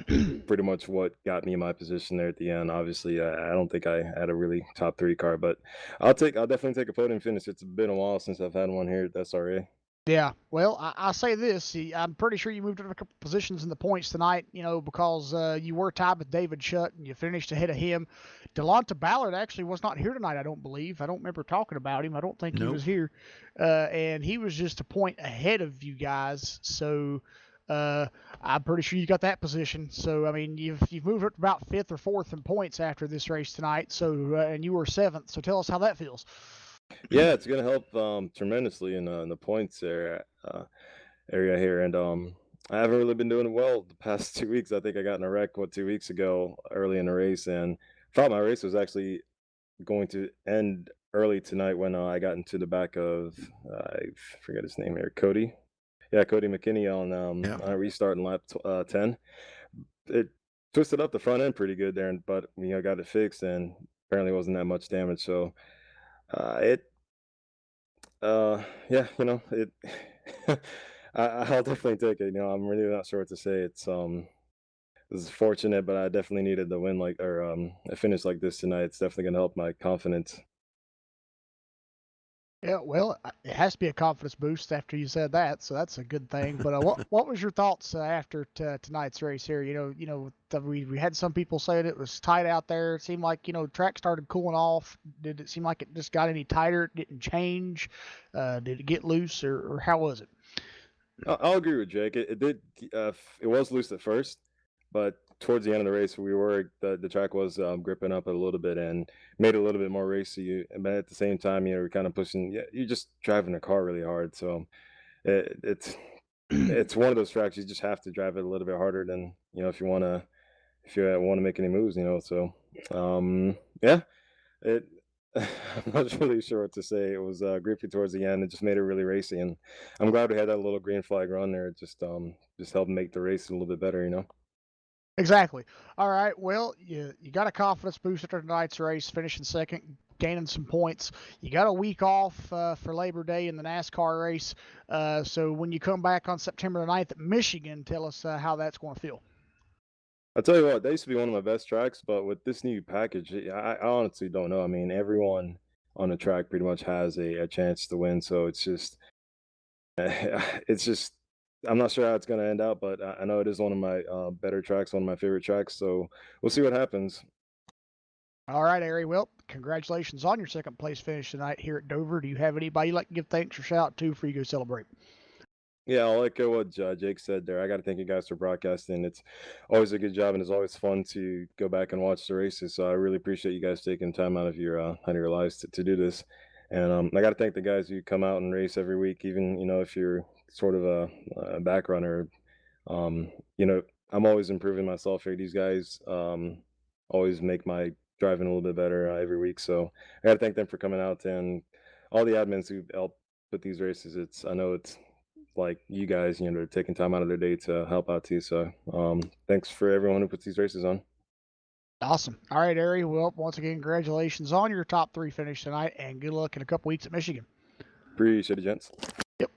I: pretty much what got me in my position there at the end. Obviously, I don't think I had a really top 3 card, but I'll definitely take a podium finish. It's been a while since I've had one here at SRA.
B: Yeah, well, I'll say this. I'm pretty sure you moved up a couple positions in the points tonight, because you were tied with David Shutt and you finished ahead of him. Delonta Ballard actually was not here tonight, I don't believe. I don't remember talking about him. I don't think he was here. And he was just a point ahead of you guys. So I'm pretty sure you got that position. So, I mean, you've moved up to about 5th or 4th in points after this race tonight. So, and you were 7th. So tell us how that feels.
I: Yeah, it's gonna help tremendously in the points area here, and I haven't really been doing well the past 2 weeks. I think I got in a wreck 2 weeks ago early in the race, and thought my race was actually going to end early tonight when I got into the back of I forget his name here, Cody. Yeah, Cody McKinney on restart in lap 10. It twisted up the front end pretty good there, but I got it fixed, and apparently wasn't that much damage. So. It I'll definitely take it. I'm really not sure what to say. It's was fortunate, but I definitely needed the win a finish like this tonight. It's definitely gonna help my confidence.
B: Yeah, well, it has to be a confidence boost after you said that, so that's a good thing. But what was your thoughts after tonight's race here? We had some people saying it was tight out there. It seemed like track started cooling off. Did it seem like it just got any tighter? It didn't change. Did it get loose, or how was it?
I: I'll agree with Jake. It did. It was loose at first, but towards the end of the race, the track was gripping up a little bit and made it a little bit more racy. But at the same time, we're kind of pushing. Yeah, you're just driving the car really hard. So it's it's one of those tracks you just have to drive it a little bit harder than if you want to make any moves. So yeah, it. I'm not really sure what to say. It was grippy towards the end. It just made it really racy, and I'm glad we had that little green flag run there. It just helped make the race a little bit better.
B: Exactly. All right. Well, you got a confidence boost after tonight's race, finishing second, gaining some points. You got a week off for Labor Day in the NASCAR race. So when you come back on September the 9th at Michigan, tell us how that's going to feel.
I: I'll tell you what, that used to be one of my best tracks, but with this new package, I honestly don't know. I mean, everyone on the track pretty much has a chance to win, so it's just, I'm not sure how it's going to end up, but I know it is one of my better tracks, one of my favorite tracks, so we'll see what happens.
B: All right, Ari. Well, congratulations on your second place finish tonight here at Dover. Do you have anybody you'd like to give thanks or shout out to before you go celebrate?
I: Yeah, I'll echo what Jake said there. I got to thank you guys for broadcasting. It's always a good job, and it's always fun to go back and watch the races. So I really appreciate you guys taking time out of your lives to do this. And I got to thank the guys who come out and race every week, even if you're sort of a back runner. Um, I'm always improving myself here. These guys always make my driving a little bit better every week. So I got to thank them for coming out and all the admins who help put these races. I know it's like you guys, they're taking time out of their day to help out too. So thanks for everyone who puts these races on.
B: Awesome. All right, Ari. Well, once again, congratulations on your top 3 finish tonight, and good luck in a couple weeks at Michigan.
I: Appreciate it, gents.
B: Yep.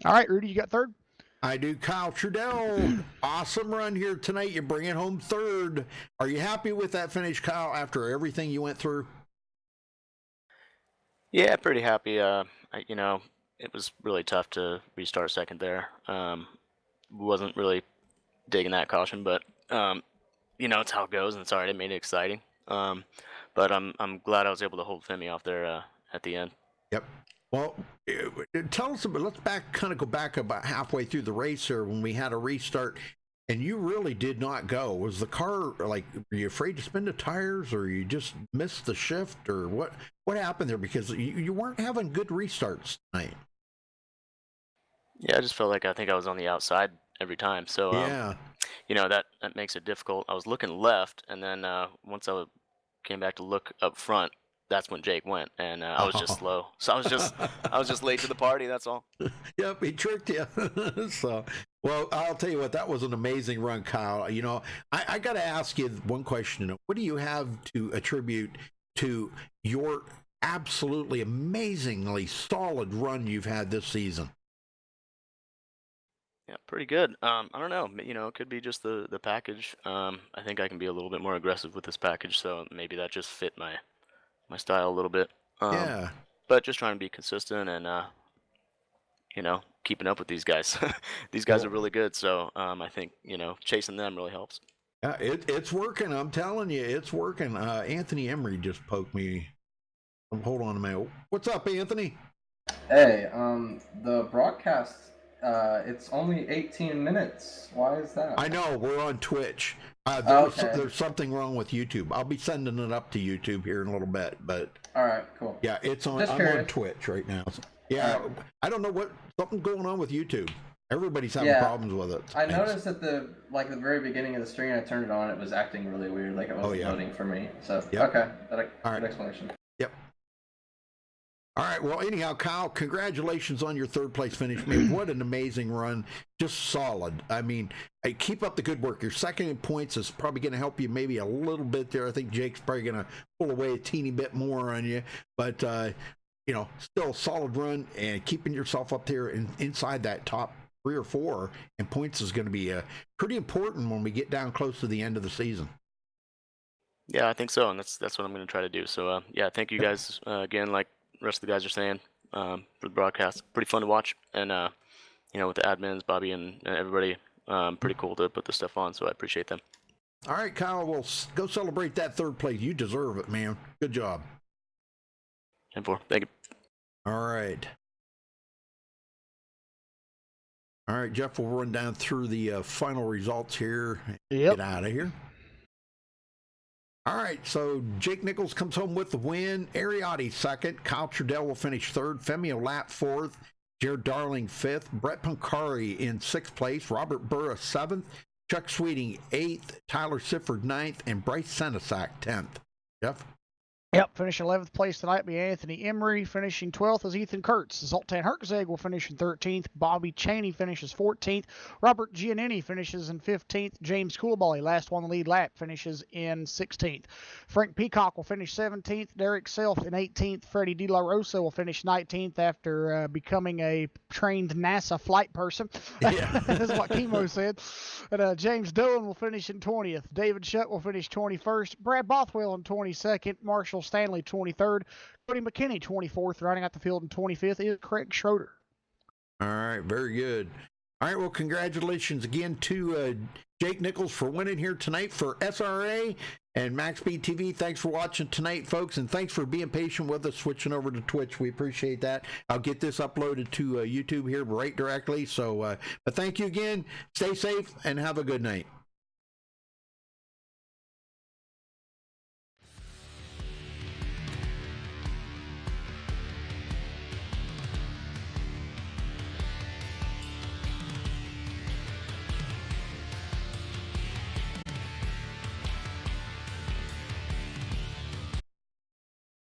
B: All right, Rudy, you got third?
A: I do. Kyle Trudell, awesome run here tonight. You bring it home third. Are you happy with that finish, Kyle, after everything you went through?
F: Yeah, pretty happy. It was really tough to restart second there. Wasn't really digging that caution, but it's how it goes, and it's alright. It made it exciting. But I'm glad I was able to hold Femi off there at the end.
A: Yep. Well, tell us about. Let's go back about halfway through the race here when we had a restart, and you really did not go. Was the car were you afraid to spin the tires, or you just missed the shift, or what? What happened there? Because you weren't having good restarts tonight.
F: Yeah, I just felt like I think I was on the outside every time. So
A: yeah,
F: that makes it difficult. I was looking left, and then once I came back to look up front, that's when Jake went, and I was just slow. So I was just late to the party. That's all.
A: Yep, he tricked you. So, well, I'll tell you what, that was an amazing run, Kyle. I got to ask you one question. What do you have to attribute to your absolutely amazingly solid run you've had this season?
F: Yeah, pretty good. I don't know. It could be just the package. I think I can be a little bit more aggressive with this package, so maybe that just fit my style a little bit.
A: Yeah.
F: But just trying to be consistent and keeping up with these guys. These guys are really good, so I think chasing them really helps.
A: Yeah, it's working. I'm telling you, it's working. Anthony Emery just poked me. Hold on a minute. What's up, Anthony?
J: Hey, the broadcast, it's only 18 minutes. Why is that?
A: I know, we're on Twitch. There's something wrong with YouTube. I'll be sending it up to YouTube here in a little bit, but
J: all right, cool.
A: Yeah, it's on. I'm on Twitch right now. So, yeah, I don't know something's going on with YouTube. Everybody's having problems with it.
J: I noticed at the very beginning of the stream, I turned it on. It was acting really weird, like it wasn't loading for me. So okay, good explanation.
A: Yep. All right. Well, anyhow, Kyle, congratulations on your third place finish. Man, what an amazing run. Just solid. I mean, keep up the good work. Your second in points is probably going to help you maybe a little bit there. I think Jake's probably going to pull away a teeny bit more on you. But, still a solid run and keeping yourself up there inside that top 3 or 4, and points is going to be pretty important when we get down close to the end of the season.
F: Yeah, I think so, and that's what I'm going to try to do. So yeah, thank you guys again. Like the rest of the guys are saying, for the broadcast, pretty fun to watch, and with the admins, Bobby and everybody, pretty cool to put this stuff on. So I appreciate them.
A: All right, Kyle, we'll go celebrate that 3rd place. You deserve it, man. Good job.
F: 10-4. Thank you.
A: All right. All right, Jeff, we'll run down through the final results here.
B: Yep.
A: Get out of here. All right, so Jake Nichols comes home with the win. Ariotti 2nd. Kyle Trudell will finish 3rd. Femi Olat 4th. Jared Darling 5th. Brett Pancari in 6th place. Robert Burra 7th. Chuck Sweeting 8th. Tyler Sifford 9th. And Bryce Senesac 10th. Jeff?
B: Yep, finishing 11th place tonight will be Anthony Emery. Finishing 12th is Ethan Kurtz. Zoltan Herczeg will finish in 13th. Bobby Cheney finishes 14th. Robert Giannini finishes in 15th. James Coulibaly, last one in the lead lap, finishes in 16th. Frank Peacock will finish 17th. Derek Self in 18th. Freddie De La Rosa will finish 19th after becoming a trained NASA flight person.
A: Yeah.
B: That's what Chemo said. And James Dillon will finish in 20th. David Shutt will finish 21st. Brad Bothwell in 22nd. Marshall Stanley 23rd. Cody McKinney 24th. Rounding out the field in 25th is Craig Schroeder.
A: All right, very good. All right, well, congratulations again to Jake Nichols for winning here tonight for SRA and MaxSpeedTV. Thanks for watching tonight, folks, and thanks for being patient with us, switching over to Twitch. We appreciate that. I'll get this uploaded to YouTube here right directly. So, but thank you again. Stay safe and have a good night.